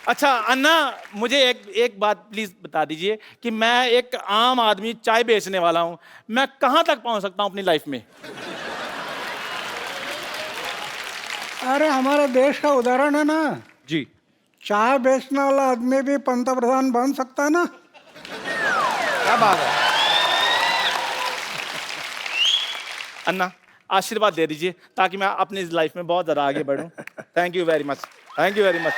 अच्छा अन्ना, मुझे एक बात प्लीज बता दीजिए कि मैं एक आम आदमी चाय बेचने वाला हूं, मैं कहां तक पहुंच सकता हूं अपनी लाइफ में? अरे हमारे देश का उदाहरण है ना, जी। चाय बेचने वाला आदमी भी पंतप्रधान बन सकता है ना। क्या बात है। अन्ना, आशीर्वाद दे दीजिए ताकि मैं अपनी लाइफ में बहुत ज़्यादा आगे बढ़ूं। Thank you very much, thank you very much.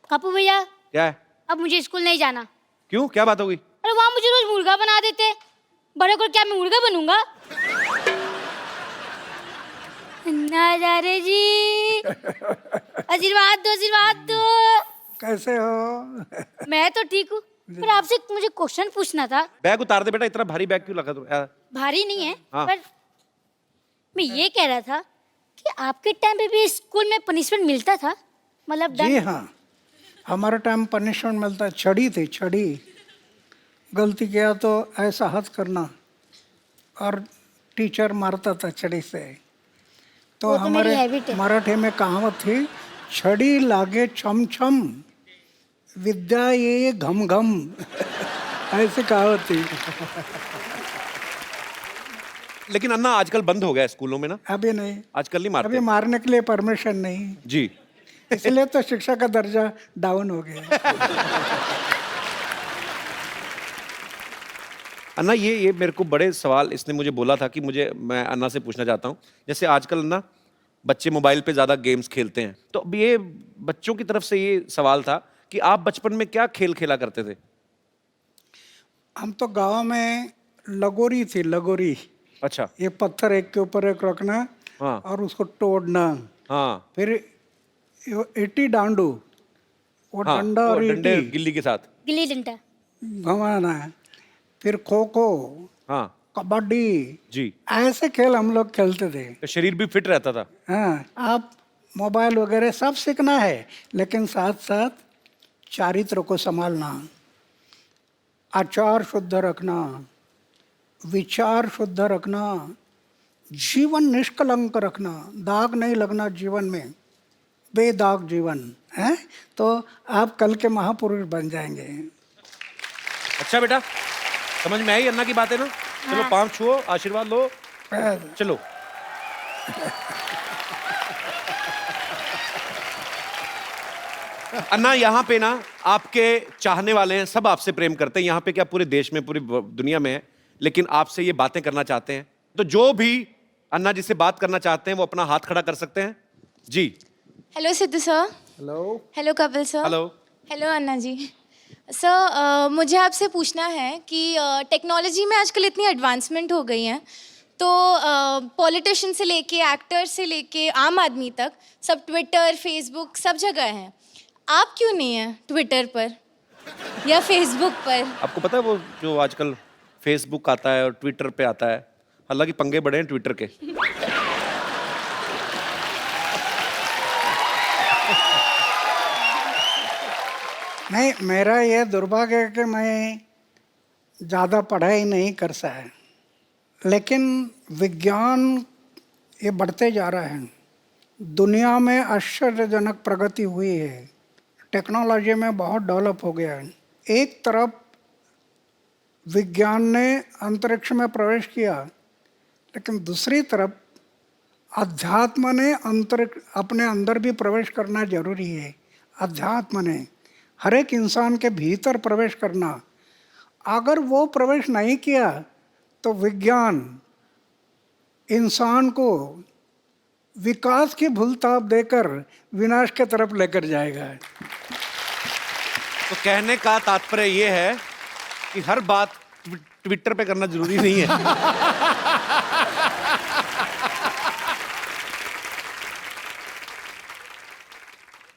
Kapoor bhaiya, क्या है? अब मुझे स्कूल नहीं जाना। क्यों, क्या बात हो गई? अरे वहाँ मुझे रोज मुर्गा बना देते, बड़े को क्या मैं मुर्गा बनूंगा? नजारे जी, आशीर्वाद दो, आशीर्वाद दो। कैसे हो? मैं तो ठीक हूँ, पर आपसे मुझे क्वेश्चन पूछना था। बैग उतार दे बेटा, इतना भारी बैग क्यों लगा तुम? भारी नहीं है, हाँ। पर मैं ये कह रहा था कि आपके टाइम पे भी स्कूल में पनिशमेंट मिलता था, मतलब जी हाँ, हमारे टाइम पनिशमेंट मिलता। छड़ी थी, छड़ी। गलती किया तो ऐसा हाथ करना और टीचर मारता था छड़ी से। तो वो तो मेरी हमारे हैबिट है। मराठी में कहावत थी, छड़ी लागे छम छम, विद्या ये घम घम। ऐसी कहावत थी। लेकिन अन्ना आजकल बंद हो गया है स्कूलों में ना? अभी नहीं, आजकल नहीं मारते। अभी मारने के लिए परमिशन नहीं, जी। इसलिए तो शिक्षा का दर्जा डाउन हो गया। अन्ना, ये मेरे को बड़े सवाल इसने मुझे बोला था कि मैं अन्ना से पूछना चाहता हूँ। जैसे आजकल ना बच्चे मोबाइल पे ज़्यादा गेम्स खेलते हैं, तो अब ये बच्चों की तरफ से ये सवाल था कि आप बचपन में क्या खेल खेला करते थे? हम तो गांव में लगोरी थी, लगोरी। अच्छा। ये पत्थर एक के ऊपर एक रखना, हाँ। और उसको तोड़ना। हाँ। फिर ईटी डांडू, वो हाँ, डंडा वो और डंडे ईटी गिल्ली के साथ गिल्ली डंडा घुमाना। फिर खो खो, हाँ, कबड्डी, जी। ऐसे खेल हम लोग खेलते थे। तो शरीर भी फिट रहता था। हाँ, आप मोबाइल वगैरह सब सीखना है, लेकिन साथ साथ चारित्र को संभालना, आचार शुद्ध रखना, विचार शुद्ध रखना, जीवन निष्कलंक रखना, दाग नहीं लगना जीवन में, बेदाग जीवन है, तो आप कल के महापुरुष बन जाएंगे। अच्छा बेटा, समझ में आई अन्ना की बातें ना? चलो पाँव छुओ, आशीर्वाद लो, चलो। अन्ना, यहाँ पे ना आपके चाहने वाले हैं, सब आपसे प्रेम करते हैं। यहाँ पे क्या पूरे देश में, पूरी दुनिया में है, लेकिन आपसे ये बातें करना चाहते हैं। तो जो भी अन्ना जी से बात करना चाहते हैं वो अपना हाथ खड़ा कर सकते हैं। जी। Hello Sidhu sir. Hello. Hello Kapil sir. Hello. Hello Anna ji. Sir, मुझे आपसे पूछना है कि टेक्नोलॉजी में आजकल इतनी एडवांसमेंट हो गई है, तो पॉलिटिशियन से लेके एक्टर से लेके आम आदमी तक सब ट्विटर, फेसबुक सब जगह हैं। आप क्यों नहीं हैं ट्विटर पर या फेसबुक पर? आपको पता है वो जो आजकल फेसबुक आता है और ट्विटर पे आता है, हालांकि पंगे बड़े हैं ट्विटर के। नहीं, मेरा ये दुर्भाग्य है कि मैं ज़्यादा पढ़ाई नहीं कर सका, लेकिन विज्ञान ये बढ़ते जा रहा है। दुनिया में आश्चर्यजनक प्रगति हुई है, टेक्नोलॉजी में बहुत डेवलप हो गया है। एक तरफ विज्ञान ने अंतरिक्ष में प्रवेश किया, लेकिन दूसरी तरफ अध्यात्म ने अंतरिक्ष अपने अंदर भी प्रवेश करना जरूरी है। अध्यात्म ने हर एक इंसान के भीतर प्रवेश करना, अगर वो प्रवेश नहीं किया तो विज्ञान इंसान को विकास की भूलताप देकर विनाश की तरफ लेकर जाएगा। तो कहने का तात्पर्य ये है कि हर बात ट्विटर पे करना जरूरी नहीं है।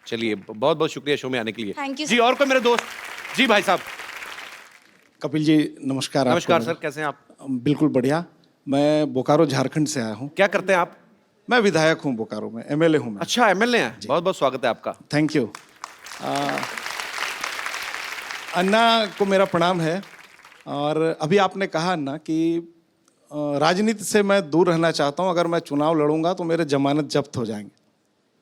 चलिए, बहुत बहुत शुक्रिया शो में आने के लिए। Thank you, ji, sir. और कोई मेरे दोस्त? जी भाई साहब। कपिल जी नमस्कार। नमस्कार आपको सर, कैसे हैं आप? बिल्कुल बढ़िया। मैं बोकारो झारखंड से आया हूँ। क्या करते हैं आप? मैं विधायक हूँ बोकारो में, एमएलए हूँ मैं। अच्छा, एमएलए हैं। बहुत बहुत स्वागत है आपका। Thank you. अन्ना को मेरा प्रणाम है। और अभी आपने कहा अन्ना कि राजनीति से मैं दूर रहना चाहता हूँ, अगर मैं चुनाव लड़ूंगा तो मेरे जमानत जब्त हो जाएंगे।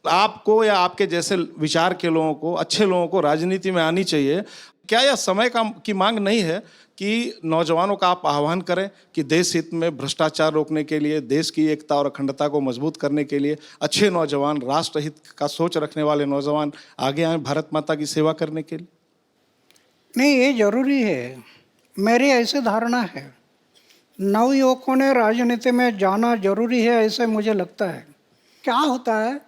आपको या आपके जैसे विचार के लोगों को, अच्छे लोगों को राजनीति में आनी चाहिए। क्या यह समय की मांग नहीं है कि नौजवानों का आप आह्वान करें कि देश हित में भ्रष्टाचार रोकने के लिए, देश की एकता और अखंडता को मजबूत करने के लिए अच्छे नौजवान, राष्ट्र हित का सोच रखने वाले नौजवान आगे आए भारत माता की सेवा करने के लिए? नहीं, ये जरूरी है, मेरी ऐसी धारणा है। नवयुवकों ने राजनीति में जाना जरूरी है, ऐसे मुझे लगता है। क्या होता है,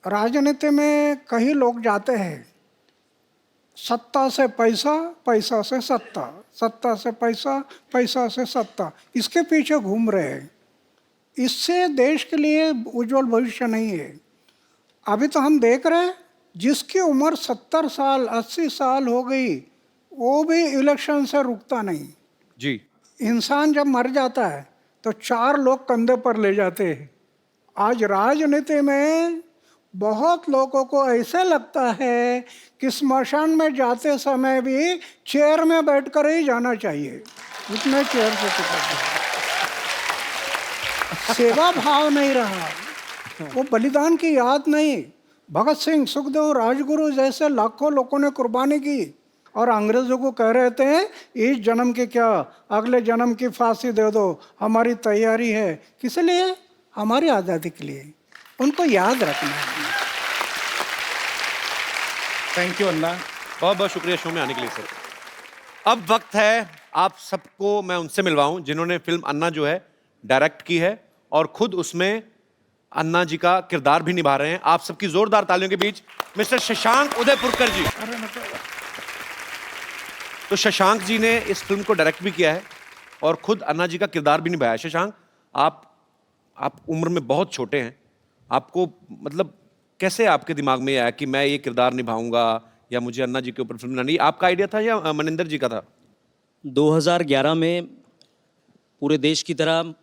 राजनीति में कई लोग जाते हैं, सत्ता से पैसा, पैसा से सत्ता, सत्ता से पैसा, पैसा से सत्ता, इसके पीछे घूम रहे हैं। इससे देश के लिए उज्जवल भविष्य नहीं है। अभी तो हम देख रहे हैं, जिसकी उम्र 70 साल 80 साल हो गई, वो भी इलेक्शन से रुकता नहीं जी। इंसान जब मर जाता है तो 4 लोग कंधे पर ले जाते हैं। आज राजनीति में बहुत लोगों को ऐसे लगता है कि स्मशान में जाते समय भी चेयर में बैठकर ही जाना चाहिए, इतने चेयर से सेवा भाव नहीं रहा, वो बलिदान की याद नहीं। भगत सिंह, सुखदेव, राजगुरु जैसे लाखों लोगों ने कुर्बानी की और अंग्रेजों को कह रहे थे इस जन्म की क्या, अगले जन्म की फांसी दे दो, हमारी तैयारी है। किस लिए? हमारी आज़ादी के लिए। उनको याद रखना है। थैंक यू अन्ना। बहुत बहुत शुक्रिया शो में आने के लिए सर। अब वक्त है आप सबको मैं उनसे मिलवाऊं जिन्होंने फिल्म अन्ना जो है डायरेक्ट की है और खुद उसमें अन्ना जी का किरदार भी निभा रहे हैं। आप सबकी जोरदार तालियों के बीच मिस्टर शशांक उदयपुरकर जी। तो शशांक जी ने इस फिल्म को डायरेक्ट भी किया है और खुद अन्ना जी का किरदार भी निभाया है। शशांक, आप उम्र में बहुत छोटे हैं, आपको मतलब कैसे आपके दिमाग में आया कि मैं ये किरदार निभाऊंगा या मुझे अन्ना जी के ऊपर फिल्म बनानी? आपका आइडिया था या मनिंदर जी का था? 2011 में पूरे देश की तरह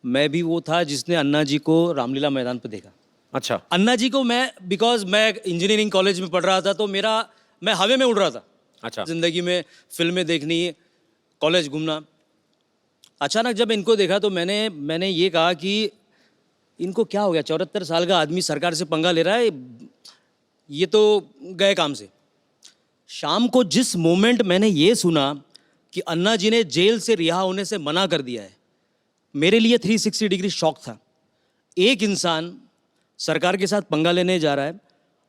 मैं भी वो था जिसने अन्ना जी को रामलीला मैदान पर देखा। अच्छा। अन्ना जी को बिकॉज मैं इंजीनियरिंग कॉलेज में पढ़ रहा था, तो मैं हवा में उड़ रहा था। अच्छा। जिंदगी में फिल्में देखनी, कॉलेज घूमना। अचानक जब इनको देखा तो मैंने ये कहा कि इनको क्या हो गया, 74 साल का आदमी सरकार से पंगा ले रहा है, ये तो गए काम से। शाम को जिस मोमेंट मैंने ये सुना कि अन्ना जी ने जेल से रिहा होने से मना कर दिया है, मेरे लिए 360 डिग्री शॉक था। एक इंसान सरकार के साथ पंगा लेने जा रहा है,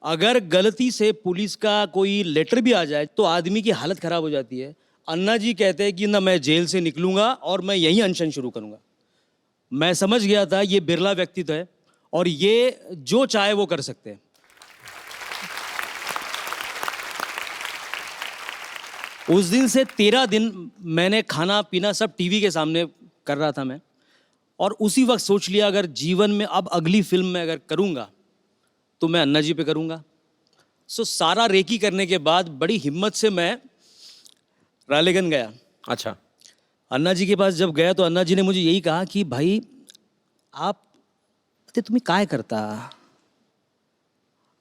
अगर गलती से पुलिस का कोई लेटर भी आ जाए तो आदमी की हालत खराब हो जाती है। अन्ना जी कहते हैं कि ना मैं जेल से निकलूंगा और मैं यहीं अनशन शुरू करूंगा। मैं समझ गया था ये बिरला व्यक्तित्व है और ये जो चाहे वो कर सकते हैं। उस दिन से 13 दिन मैंने खाना पीना सब टीवी के सामने कर रहा था मैं, और उसी वक्त सोच लिया अगर जीवन में अब अगली फिल्म में अगर करूंगा तो मैं अन्ना जी पे करूंगा। सारा रेकी करने के बाद बड़ी हिम्मत से मैं रालेगन गया। अच्छा। अन्ना जी के पास जब गया तो अन्ना जी ने मुझे यही कहा कि भाई तुम्हें काय करता,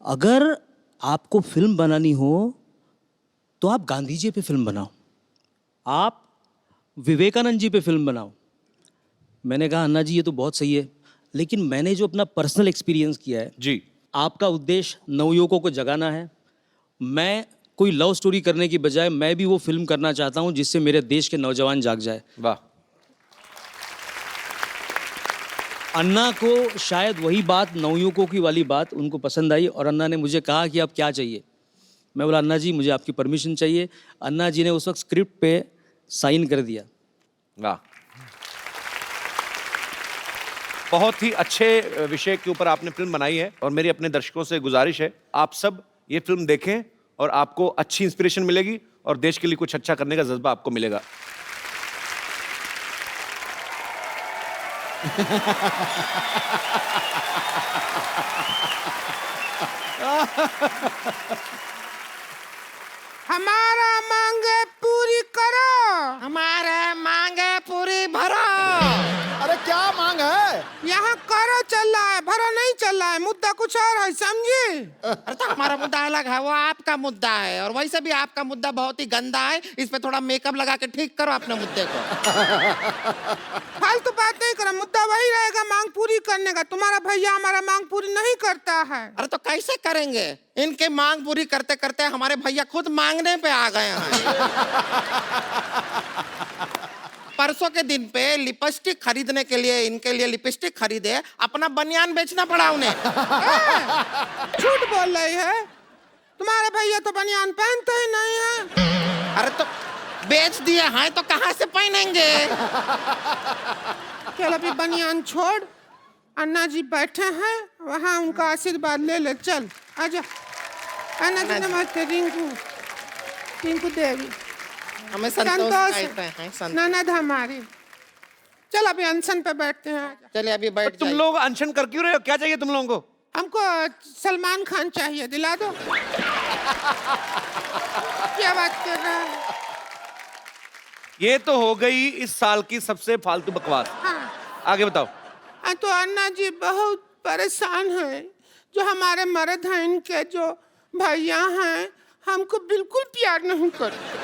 अगर आपको फिल्म बनानी हो तो आप गांधी जी पे फिल्म बनाओ, आप विवेकानंद जी पे फिल्म बनाओ। मैंने कहा अन्ना जी ये तो बहुत सही है, लेकिन मैंने जो अपना पर्सनल एक्सपीरियंस किया है जी, आपका उद्देश्य नवयुवकों को जगाना है। मैं कोई लव स्टोरी करने की बजाय मैं भी वो फिल्म करना चाहता हूं जिससे मेरे देश के नौजवान जाग जाए। वाह। अन्ना को शायद वही बात, नवयुवकों की वाली बात उनको पसंद आई और अन्ना ने मुझे कहा कि अब क्या चाहिए। मैं बोला अन्ना जी मुझे आपकी परमिशन चाहिए। अन्ना जी ने उस वक्त स्क्रिप्ट पे साइन कर दिया। वाह, बहुत ही अच्छे विषय के ऊपर आपने फिल्म बनाई है और मेरी अपने दर्शकों से गुजारिश है आप सब ये फिल्म देखें और आपको अच्छी इंस्पिरेशन मिलेगी और देश के लिए कुछ अच्छा करने का जज्बा आपको मिलेगा। हमारा मांगे पूरी करो, हमारे मांगे पूरी भरो। अरे क्या मांग है? यहाँ करो चल रहा है, भरो नहीं चल रहा है, मुद्दा कुछ और है, समझी? अरे तो हमारा मुद्दा अलग है, वो आपका मुद्दा है, और वैसे भी आपका मुद्दा बहुत ही गंदा है। इस पे थोड़ा मेकअप लगा के ठीक करो अपने मुद्दे को। फालतू बात नहीं करो, मुद्दा वही रहेगा मांग पूरी करने का। तुम्हारा भैया हमारा मांग पूरी नहीं करता है। अरे तो कैसे करेंगे? इनके मांग पूरी करते करते हमारे भैया खुद मांगने पे आ गए हैं। परसों के दिन पे लिपस्टिक खरीदने के लिए इनके लिए लिपस्टिक खरीदे, अपना बनियान बेचना पड़ा उन्हें। झूठ बोल रही है, तुम्हारे भैया तो बनियान पहनते ही नहीं है। अरे तो बेच दिए हैं तो कहाँ से पहनेंगे? चल अभी बनियान छोड़, अन्ना जी बैठे हैं वहाँ, उनका आशीर्वाद ले ले। चल आजा। अन्ना जी नमस्ते। रिंकू देवी हमें संतोष कहते हैं, ननद हमारी। चल अभी अनशन पे बैठते हैं। चलिए अभी बैठ। तुम लोग अनशन कर क्यों रहे हो? क्या चाहिए तुम लोगों को? हमको सलमान खान चाहिए, दिला दो। क्या बात कर रहा है? ये तो हो गई इस साल की सबसे फालतू बकवास। हाँ। आगे बताओ। तो अन्ना जी बहुत परेशान हैं, जो हमारे मर्द हैं, इनके जो भैया हैं हमको बिल्कुल प्यार नहीं करते।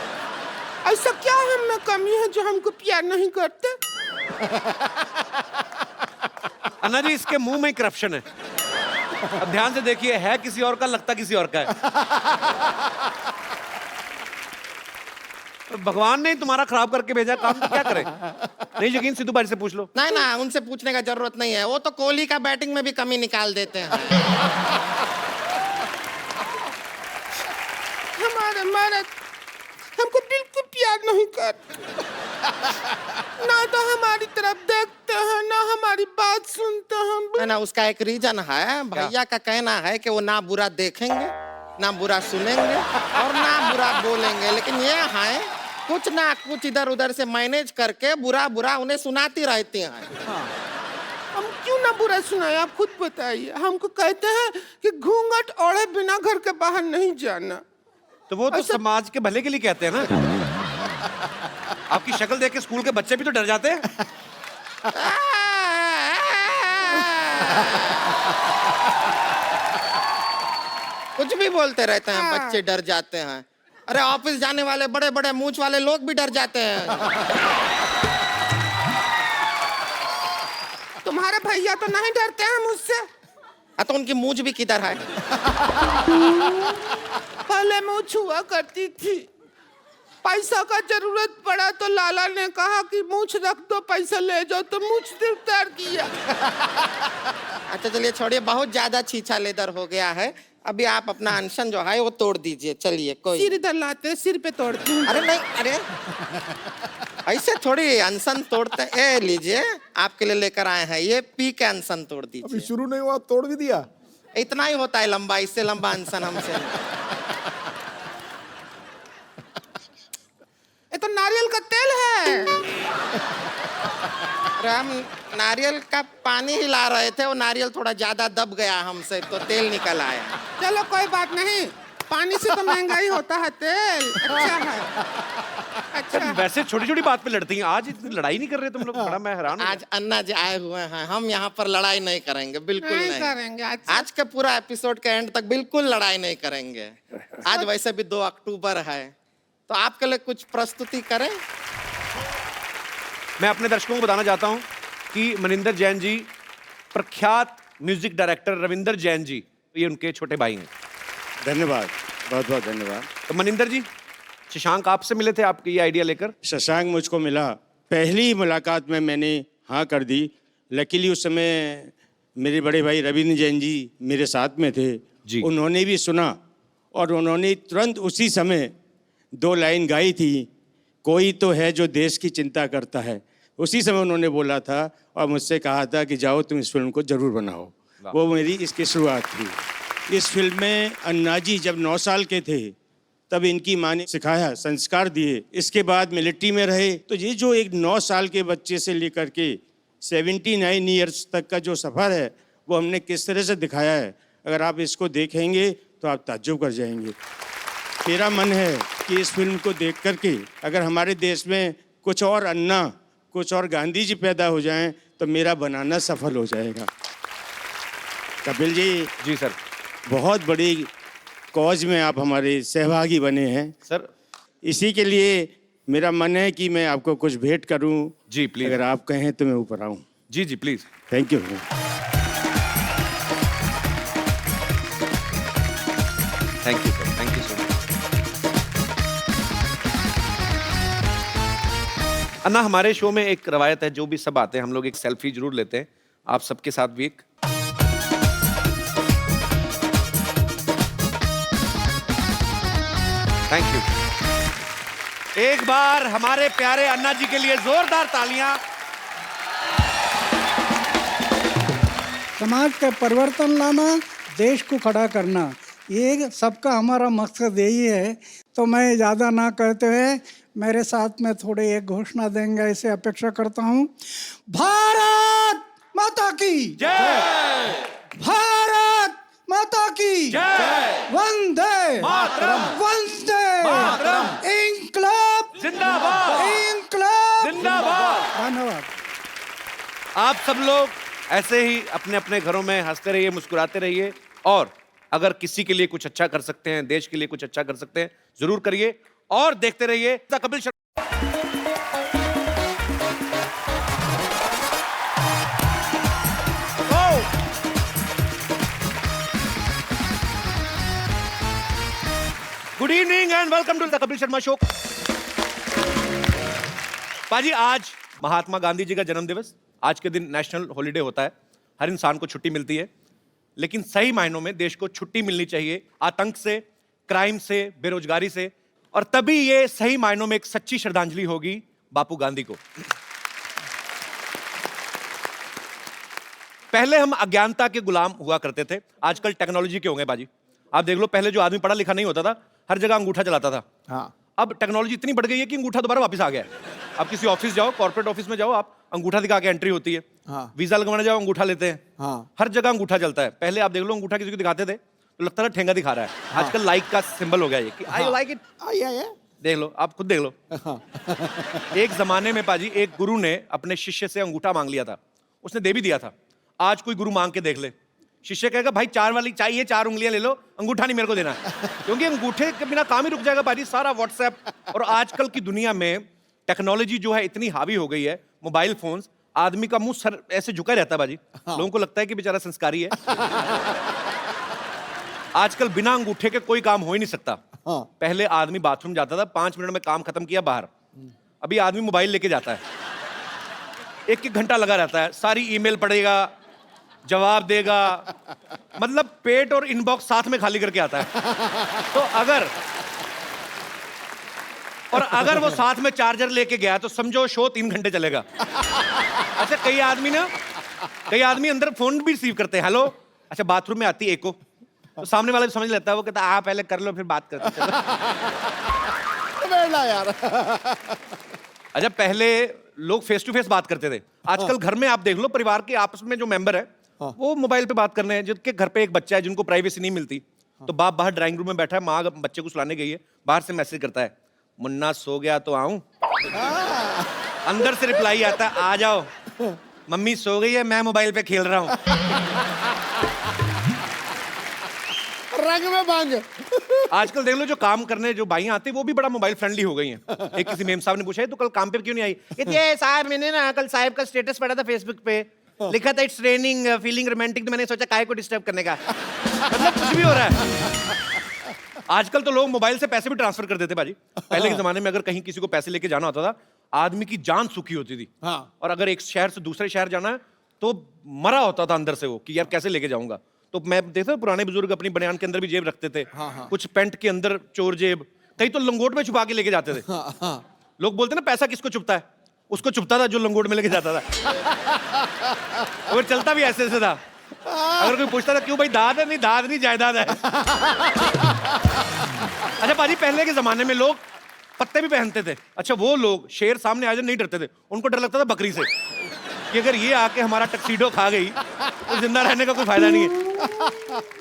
ऐसा क्या हम में कमी है जो हमको प्यार नहीं करते? अन्ना जी इसके मुंह में करप्शन है। अब ध्यान से देखिए, है किसी और का, लगता किसी और का है। भगवान ने तुम्हारा खराब करके भेजा काम, तो क्या करें? नहीं यकीन सिद्धू भाई से पूछ लो। नहीं ना, उनसे पूछने का जरूरत नहीं है, वो तो कोहली का बैटिंग में भी कमी निकाल देते हैं। हमारे मर्द हमको बिल्कुल प्यार नहीं करते, ना तो हमारी तरफ देखते हैं ना हमारी बात सुनते हैं। ना उसका एक रीजन है, भैया का कहना है कि वो ना बुरा देखेंगे ना बुरा सुनेंगे और ना बुरा बोलेंगे, लेकिन ये है कुछ ना कुछ इधर उधर से मैनेज करके बुरा बुरा उन्हें सुनाती रहती हैं। हम क्यों ना बुरा सुनाए, आप खुद बताइए। हमको कहते हैं कि घूंघट ओढ़े बिना घर के बाहर नहीं जाना। तो वो तो समाज के भले के लिए कहते हैं ना। आपकी शक्ल देख के स्कूल के बच्चे भी तो डर जाते हैं। कुछ भी बोलते रहते हैं, बच्चे डर जाते हैं। अरे ऑफिस जाने वाले बड़े बड़े मूंछ वाले लोग भी डर जाते हैं। तुम्हारे भैया तो नहीं डरते हैं मुझसे। तो उनकी मूंछ भी किधर है? पहले मूंछ हुआ करती थी, पैसा का जरूरत पड़ा तो लाला ने कहा कि मूंछ रख दो, पैसा ले जाओ, तो मूंछ उतार दिया। अच्छा चलिए छोड़िए, बहुत ज्यादा छीछा लेदर हो गया है। अभी आप अपना अनशन जो है वो तोड़ दीजिए। चलिए कोई सिर इधर लाते, सिर पे तोड़ते हैं। अरे नहीं, अरे ऐसे थोड़ी अनशन तोड़ते। ए लीजिए, आपके लिए लेकर आए हैं, ये पी के अनशन तोड़ दीजिए। अभी शुरू नहीं हुआ तोड़ भी दिया। इतना ही होता है लंबा, इससे लंबा अनशन हमसे। ये तो नारियल का तेल है। हम नारियल का पानी हिला रहे थे, वो नारियल थोड़ा ज्यादा दब गया हमसे, तो तेल निकल आया। चलो कोई बात नहीं, पानी से तो महंगा ही होता है तेल। अच्छा है, अच्छा। वैसे छोटी छोटी बात पे लड़ती हैं, आज इतनी लड़ाई नहीं कर रहे तुम लोग, बड़ा मैं हैरान हूं। आज अन्ना जी आए हुए हैं, हम यहाँ पर लड़ाई नहीं करेंगे, बिल्कुल नहीं करेंगे। आज के पूरा एपिसोड के एंड तक बिल्कुल लड़ाई नहीं करेंगे। आज वैसे भी 2 अक्टूबर है, तो आपके लिए कुछ प्रस्तुति करें? मैं अपने दर्शकों को बताना चाहता हूं कि मनिंदर जैन जी प्रख्यात म्यूजिक डायरेक्टर रविंदर जैन जी, ये उनके छोटे भाई हैं। धन्यवाद, बहुत बहुत धन्यवाद। तो मनिंदर जी, शशांक आपसे मिले थे आपके ये आइडिया लेकर? शशांक मुझको मिला, पहली मुलाकात में मैंने हाँ कर दी। लकीली उस समय मेरे बड़े भाई रविंद्र जैन जी मेरे साथ में थे जी। उन्होंने भी सुना और उन्होंने तुरंत उसी समय 2 लाइन गाई थी, कोई तो है जो देश की चिंता करता है। उसी समय उन्होंने बोला था और मुझसे कहा था कि जाओ तुम इस फिल्म को जरूर बनाओ। वो मेरी इसकी शुरुआत थी। इस फिल्म में अन्ना जी जब 9 साल के थे तब इनकी माँ ने सिखाया, संस्कार दिए। इसके बाद मिलिट्री में रहे। तो ये जो एक 9 साल के बच्चे से लेकर के 79 ईयर्स तक का जो सफ़र है वो हमने किस तरह से दिखाया है, अगर आप इसको देखेंगे तो आप ताज्जुब कर जाएंगे। मेरा मन है कि इस फिल्म को देख करके अगर हमारे देश में कुछ और अन्ना, कुछ और गांधी जी पैदा हो जाएं तो मेरा बनाना सफल हो जाएगा। कपिल जी, जी सर, बहुत बड़ी कॉज में आप हमारे सहभागी बने हैं सर। इसी के लिए मेरा मन है कि मैं आपको कुछ भेंट करूं। जी प्लीज, अगर आप कहें तो मैं ऊपर आऊं। जी जी please. Thank you. Thank you sir, thank you so much. Anna, हमारे शो में एक रवायत है, जो भी सब आते हैं हम लोग एक सेल्फी जरूर लेते हैं। आप सबके साथ भी एक। Thank you. एक बार हमारे प्यारे अन्ना जी के लिए जोरदार तालियां। समाज का परिवर्तन लाना, देश को खड़ा करना, ये सबका हमारा मकसद यही है। तो मैं ज़्यादा ना कहते हुए मेरे साथ में थोड़े एक घोषणा देंगे ऐसे अपेक्षा करता हूँ। भारत माता की जय! भारत माता की जय! वंदे मातरम! वंदे मातरम! इंकलाब जिंदाबाद! इंकलाब जिंदाबाद! धन्यवाद। आप सब लोग ऐसे ही अपने अपने घरों में हंसते रहिए, मुस्कुराते रहिए, और अगर किसी के लिए कुछ अच्छा कर सकते हैं, देश के लिए कुछ अच्छा कर सकते हैं, जरूर करिए और देखते रहिए the Kapil Sharma. Good evening and welcome to the Kapil Sharma show. पाजी, आज महात्मा गांधी जी का जन्म दिवस। आज के दिन नेशनल हॉलिडे होता है, हर इंसान को छुट्टी मिलती है, लेकिन सही मायनों में देश को छुट्टी मिलनी चाहिए आतंक से, क्राइम से, बेरोजगारी से, और तभी ये सही मायनों में एक सच्ची श्रद्धांजलि होगी बापू गांधी को। पहले हम अज्ञानता के गुलाम हुआ करते थे, आजकल टेक्नोलॉजी के हो गए बाजी। आप देख लो, पहले जो आदमी पढ़ा लिखा नहीं होता था, हर जगह अंगूठा चलाता था। हाँ। अब टेक्नोलॉजी इतनी बढ़ गई है कि अंगूठा दोबारा वापस आ गया है। आप किसी ऑफिस जाओ, कॉर्पोरेट ऑफिस में जाओ, आप अंगूठा दिखा के एंट्री होती है। हाँ। वीजा लगवाने जाओ, अंगूठा लेते हैं। हाँ। हर जगह अंगूठा चलता है। पहले आप देख लो, अंगूठा किसी को दिखाते थे तो लगता था ठेंगा दिखा रहा है। हाँ। आजकल लाइक का सिंबल हो गया ये कि आई लाइक इट। देख लो, आप खुद देख लो। एक जमाने में पाजी, एक गुरु ने अपने शिष्य से अंगूठा मांग लिया था, उसने दे भी दिया था। आज कोई गुरु मांग के देख ले, शिष्य कहेगा भाई 4 वाली चाहिए, 4 उंगलियां ले लो, अंगूठा नहीं मेरे को देना, क्योंकि अंगूठे के बिना काम ही रुक जाएगा पाजी। सारा व्हाट्सएप और आजकल की दुनिया में टेक्नोलॉजी जो है इतनी हावी हो गई है, मोबाइल फोन्स, आदमी का मुंह सर ऐसे झुका रहता है बाजी। लोगों को लगता है कि बेचारा संस्कारी है। आजकल बिना अंगूठे के कोई काम हो ही नहीं सकता। पहले आदमी बाथरूम जाता था, 5 मिनट में काम खत्म किया, बाहर। अभी आदमी मोबाइल लेके जाता है, 1-1 घंटा लगा रहता है, सारी ईमेल पढ़ेगा, जवाब देगा, मतलब पेट और इनबॉक्स साथ में खाली करके आता है। तो अगर वो साथ में चार्जर लेके गया तो समझो शो 3 घंटे चलेगा। अच्छा, कई आदमी अंदर फोन भी रिसीव करते हैं, हेलो, अच्छा बाथरूम में आती है एको, तो सामने वाला भी समझ लेता है, वो कहता है आप पहले कर लो फिर बात करते हैं। यार। अच्छा, पहले लोग फेस टू फेस बात करते थे, आजकल घर में आप देख लो, परिवार के आपस में जो मेंबर है वो मोबाइल पे बात करने हैं। जिनके घर पे एक बच्चा है, जिनको प्राइवेसी नहीं मिलती, तो बाप बाहर ड्राइंग रूम में बैठा है, माँ बच्चे को सुलाने गई है, बाहर से मैसेज करता है, मुन्ना सो गया तो आऊं? अंदर से रिप्लाई आता है, आ जाओ, मम्मी सो गई है, मैं मोबाइल पे खेल रहा हूं। रंग में भंग। आजकल देख लो जो काम करने जो भाई आते हैं वो भी बड़ा मोबाइल फ्रेंडली हो गई हैं। एक किसी मेम साहब ने पूछा तो कल काम पे क्यों नहीं आई? कहती साहब मैंने ना कल साहब का स्टेटस पढ़ा था फेसबुक पे, लिखा था इट्स रेनिंग फीलिंग रोमांटिक, तो मैंने सोचा काहे को डिस्टर्ब करने का। मतलब कुछ भी हो रहा है। आजकल तो लोग मोबाइल से पैसे भी ट्रांसफर कर देते भाजी। पहले के जमाने में अगर कहीं किसी को पैसे लेके जाना होता था, आदमी की जान सुखी होती थी। और अगर एक शहर से दूसरे शहर जाना है तो मरा होता था अंदर से वो कि यार कैसे लेके जाऊंगा। तो मैं देखता था पुराने बुजुर्ग अपनी बनियान के अंदर भी जेब रखते थे, कुछ पैंट के अंदर चोर जेब, कई तो लंगोट में छुपा के लेके जाते थे। लोग बोलते ना पैसा किसको छुपता है, उसको छुपता था जो लंगोट में लेके जाता था। और चलता भी ऐसे ऐसे था। अगर कोई पूछता था क्यों भाई, दाद है? नहीं दाद नहीं, जायदाद है। अच्छा पाजी, पहले के जमाने में लोग पत्ते भी पहनते थे। अच्छा वो लोग शेर सामने आ जाए नहीं डरते थे, उनको डर लगता था बकरी से कि अगर ये आके हमारा टक्सीडो खा गई तो जिंदा रहने का कोई फायदा नहीं है।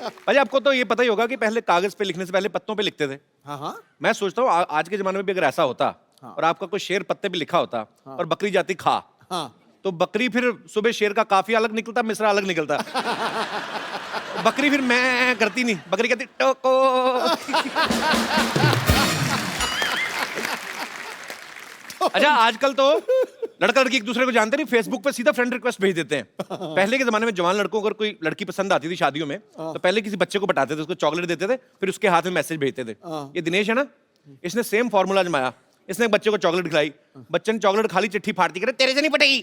अच्छा आपको तो ये पता ही होगा कि पहले कागज पे लिखने से पहले पत्तों पे लिखते थे। मैं सोचता हूँ आज के जमाने में भी अगर ऐसा होता और आपका कोई शेर पत्ते पे लिखा होता और बकरी जाती खा, तो बकरी फिर सुबह शेर का काफिया अलग निकलता, मिश्रा अलग निकलता। बकरी फिर मैं करती नहीं, बकरी कहती टोको। अच्छा आजकल तो लड़का लड़की एक दूसरे को जानते नहीं, फेसबुक पे सीधा फ्रेंड रिक्वेस्ट भेज देते हैं। पहले के जमाने में जवान लड़कों को अगर कोई लड़की पसंद आती थी शादियों में, तो पहले किसी बच्चे को बताते थे, उसको चॉकलेट देते थे, फिर उसके हाथ में मैसेज भेजते थे। ये दिनेश है ना, इसने सेम फॉर्मूला आजमाया। इसने एक बच्चे को चॉकलेट खिलाई, बच्चे ने चॉकलेट खा ली, चिट्ठी फाड़ती करे तेरे से नहीं पटेगी।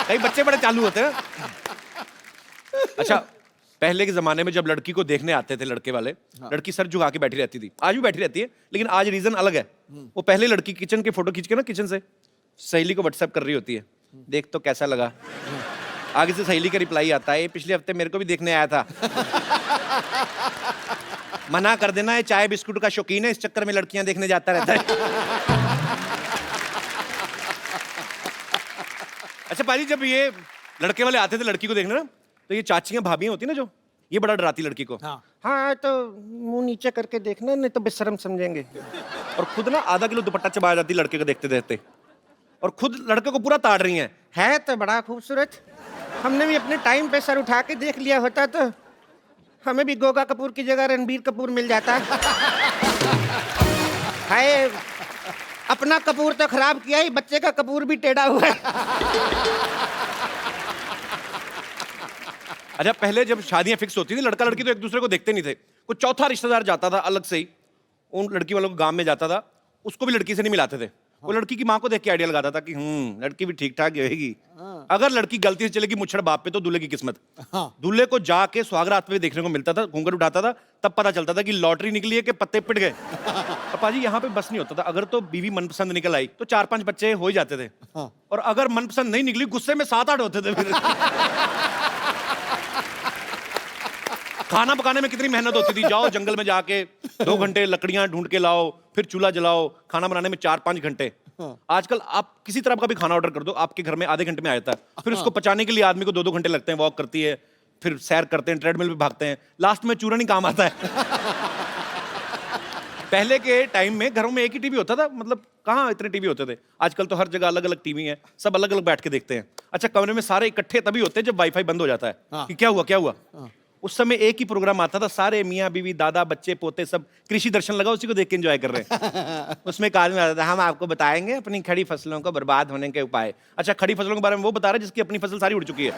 कई बच्चे बड़े चालू होते हैं। अच्छा पहले के जमाने में जब लड़की को देखने आते थे लड़के वाले, लड़की सर झुका के बैठी रहती थी, आज भी बैठी रहती है, लेकिन आज रीजन अलग है। वो पहले लड़की किचन के फोटो खींच के ना किचन से सहेली को व्हाट्सएप कर रही होती है, देख तो कैसा लगा। आगे से सहेली का रिप्लाई आता है, पिछले हफ्ते मेरे को भी देखने आया था। मना कर देना, है चाय बिस्कुट का शौकीन है, इस चक्कर में लड़कियां देखने जाता रहता है। अच्छा पाजी, जब ये लड़के वाले आते थे लड़की को देखने ना, तो ये चाचियां भाभियां होती ना जो, ये बड़ा डराती लड़की को। हाँ तो मुंह नीचे करके देखना, नहीं तो बेशर्म समझेंगे। और खुद ना आधा किलो दुपट्टा चबा जाती लड़के को देखते देखते, और खुद लड़के को पूरा ताड़ रही है तो बड़ा खूबसूरत, हमने भी अपने टाइम पे सर उठा के देख लिया होता तो हमें भी गोगा कपूर की जगह रणबीर कपूर मिल जाता। हाय अपना कपूर तो खराब किया ही, बच्चे का कपूर भी टेढ़ा हुआ है। अच्छा पहले जब शादियां फिक्स होती थी, लड़का लड़की तो एक दूसरे को देखते नहीं थे, कुछ चौथा रिश्तेदार जाता था अलग से ही, उन लड़की वालों को गांव में जाता था, उसको भी लड़की से नहीं मिलाते थे। वो लड़की की माँ को देख के आइडिया लगाता था कि लड़की भी ठीक ठाक होगी। अगर लड़की गलती से चलेगी मुच्छड़ बाप पे तो दूल्हे की किस्मत। दूल्हे को जाके सुहागरात पे देखने को मिलता था, घूंघट उठाता था, तब पता चलता था कि लॉटरी निकली है कि पत्ते पिट गए। पाजी यहाँ पे बस नहीं होता था, अगर तो बीवी मनपसंद निकल आई तो 4-5 बच्चे हो ही जाते थे, और अगर मनपसंद नहीं निकली गुस्से में 7-8 होते थे। फिर खाना पकाने में कितनी मेहनत होती थी, जाओ जंगल में जाके 2 घंटे लकड़ियां ढूंढ के लाओ, फिर चूल्हा जलाओ, खाना बनाने में 4-5 घंटे। आजकल आप किसी तरह का भी खाना ऑर्डर कर दो, आपके घर में आधे घंटे में आ जाता है। फिर उसको पचाने के लिए आदमी को 2-2 घंटे लगते हैं, वॉक करती है, फिर सैर करते हैं, ट्रेडमिल पे भागते हैं, लास्ट में चूरन ही काम आता है। पहले के टाइम में घरों में एक ही टीवी होता था, मतलब कहाँ इतने टीवी होते थे। आजकल तो हर जगह अलग अलग टीवी है, सब अलग अलग बैठ के देखते हैं। अच्छा कमरे में सारे इकट्ठे तभी होते हैं जब वाईफाई बंद हो जाता है कि क्या हुआ। उस समय एक ही प्रोग्राम आता था, सारे मियाँ बीवी दादा बच्चे पोते सब कृषि दर्शन लगा, उसी को देख के एंजॉय कर रहे हैं। उसमें एक आदमी आता था, हम आपको बताएंगे अपनी खड़ी फसलों को बर्बाद होने के उपाय। अच्छा खड़ी फसलों के बारे में वो बता रहा है जिसकी अपनी फसल सारी उड़ चुकी है।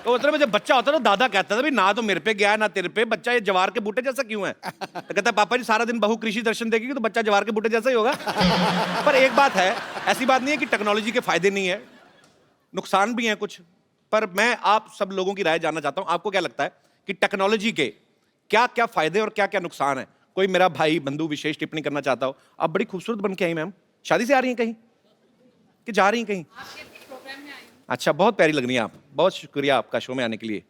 तो मतलब जब बच्चा होता था दादा कहता था भी ना तो मेरे पे गया ना तेरे पे, बच्चा ये जवार के बूटे जैसा क्यों है। तो कहता पापा जी सारा दिन बहू कृषि दर्शन देखेगी तो बच्चा जवार के बूटे जैसा ही होगा। पर एक बात है, ऐसी बात नहीं है कि टेक्नोलॉजी के फायदे नहीं है, नुकसान भी हैं कुछ। पर मैं आप सब लोगों की राय जानना चाहता हूं, आपको क्या लगता है कि टेक्नोलॉजी के क्या क्या फायदे और क्या क्या नुकसान है। कोई मेरा भाई बंधु विशेष टिप्पणी करना चाहता हो। आप बड़ी खूबसूरत बन के आई मैम, शादी से आ रही हैं कहीं कि जा रही हैं कहीं? अच्छा बहुत प्यारी लग रही हैं आप, बहुत शुक्रिया आपका शो में आने के लिए।